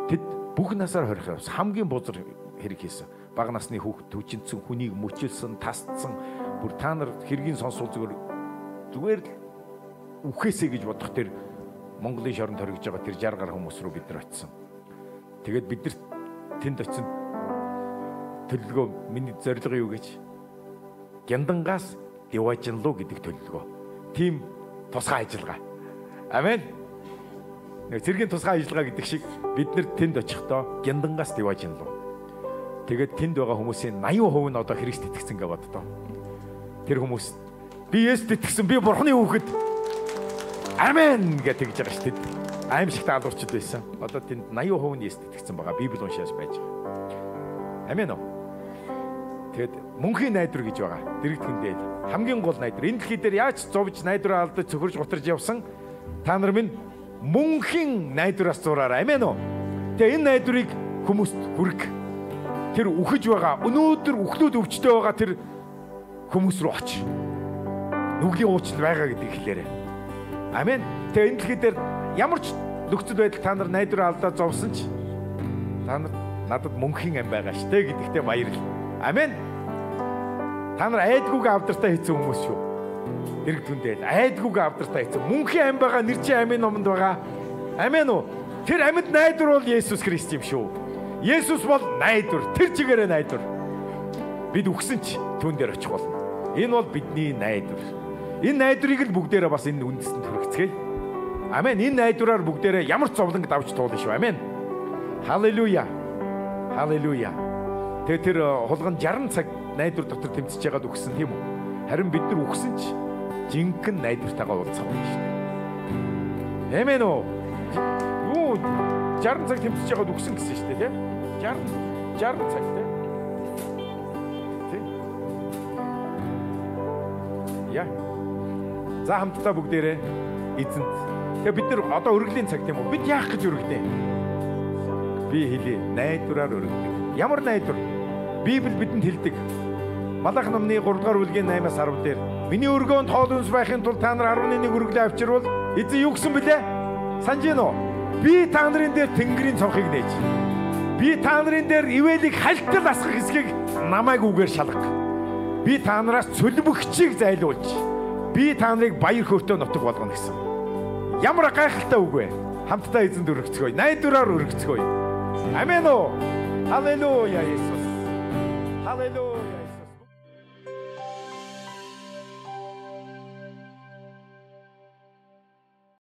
Тэд бүх насаараа хорихял авсан хамгийн бузар хэрэг хийсэн. Бага насны хүүхэд төчинцэн хүнийг мөчилсөн, тасцсан бүр та нар хэргийн сонсвол зүгээр л үхээсэй гэж бодох тэр Монголын шоронд хоригж байгаа тэр 60 гаруй хүмүүс рүү бид нар очисон. Тэгээд бид нар тэнд очисон төлөвлөгөө миний зорилго юу гэж гяндангаас Деважин руу гэдэг төлөвлөгөө. Тим тусгай ажиллагаа. Амен. Нэг цэргийн тусгай ажиллагаа гэдэг шиг бид нэр тэнд очихдоо гяндангаас Деважин руу. Тэгээд тэнд байгаа хүмүүсийн 80% нь одоо Христ итгэсэн гэж боддоо. Тэр хүмүүс би Есүст итгэсэн, би Бурхны хүүхэд. Амен гэж тэгж байгаа шүү дээ. Аимшигт алуурчд байсан. Одоо тэнд 80% нь Есүст итгэсэн байгаа. Библи уншааж байж байгаа. Амен уу? Тэгэд мөнхийн найдвар гэж байгаа. Дэрэгдэхэн дээл. Хамгийн гол найдвар. Энэ дэлхий дээр яаж зовж найдвараа алдаж цөхөрж гутарж явсан та нар минь мөнхийн найдвараас зураарай. Амен уу? Тэгээ энэ найдварыг хүмүүст хүрг. тэр үхэж байгаа, өнөөдөр үхлүүд өвчтөй байгаа тэр хүмүүс рүү очиж нүглийн уучлал байгаа гэдэг хэлээрэй. Амен. Тэгээ энэ дэлхий дээр ямар ч нөхцөл байдал та нар найдвараа алдаад зовсон ч та нар надад мөнхийн ам байгаа штэ гэдэгтээ баярлал. Амен. Та нар айдгүйг авдартай хийсэн хүмүүс шүү. Тэрэг түндэл айдгүйг авдартай хийсэн. Мөнхийн ам байгаа нэр чинь амийн номонд байгаа. Амен уу? Тэр амьд найдвар бол Есүс Христ юм шүү. Есүс бол найдвар. Тэр чигээрээ найдвар. Бид үхсэн ч түүн дээр очих болно. Энэ бол бидний найдвар. Энэ найдварыг л бүгдээрээ бас энэ үндэстэнд хүргэцгээе. Амен. Энэ найдвараар бүгдээрээ ямар ч зовлонг давж туулна шүү. Амен. Халелуя. Халелуя. Тэгээ тэр хулган 60 цаг найдвар дотор тэмцэж байгаад үхсэн тийм үү? Харин бид нар үхсэн ч жинхэнэ найдвартайгаа уулзах юм шүү. Амен уу? Юу 60 цаг тэмцэж байгаад үхсэн гэсэн шүү дээ, тийм? 60 цаг тийм. Яа. За хамтдаа бүгдээрээ эзэнт. Тэгээ бид нар одоо өргөлийн цаг тийм үү? Бид яах гэж өргөдөө? Би хэлье. Найдвараар өргөдөг. Ямар найдвар? Библи бидэнд хэлдэг. Малах номны 3-р бүлгийн 8-10 дээр миний өргөөнд хоол хүнс байхын тулд та нар 11 өргөлөө авчирвал эзэн юу гэсэн бэлээ? Санаж гин үү? Би та нарын дээр тэнгэрийн цонхыг нээж. Би та нарын дээр ивэлийг хальтал асгах хэсгийг намайг үгээр шалгах. Би та нараас цөлбөгчийг зайлуулж, би та нарыг баяр хөөртэй нутаг болгоно гэсэн. Ямар гайхалтай үг вэ? Хамтдаа эзэнд өргөцгөөе. Найдвараар өргөцгөөе. Амен уу? Халелуя Есүс. Халелуя.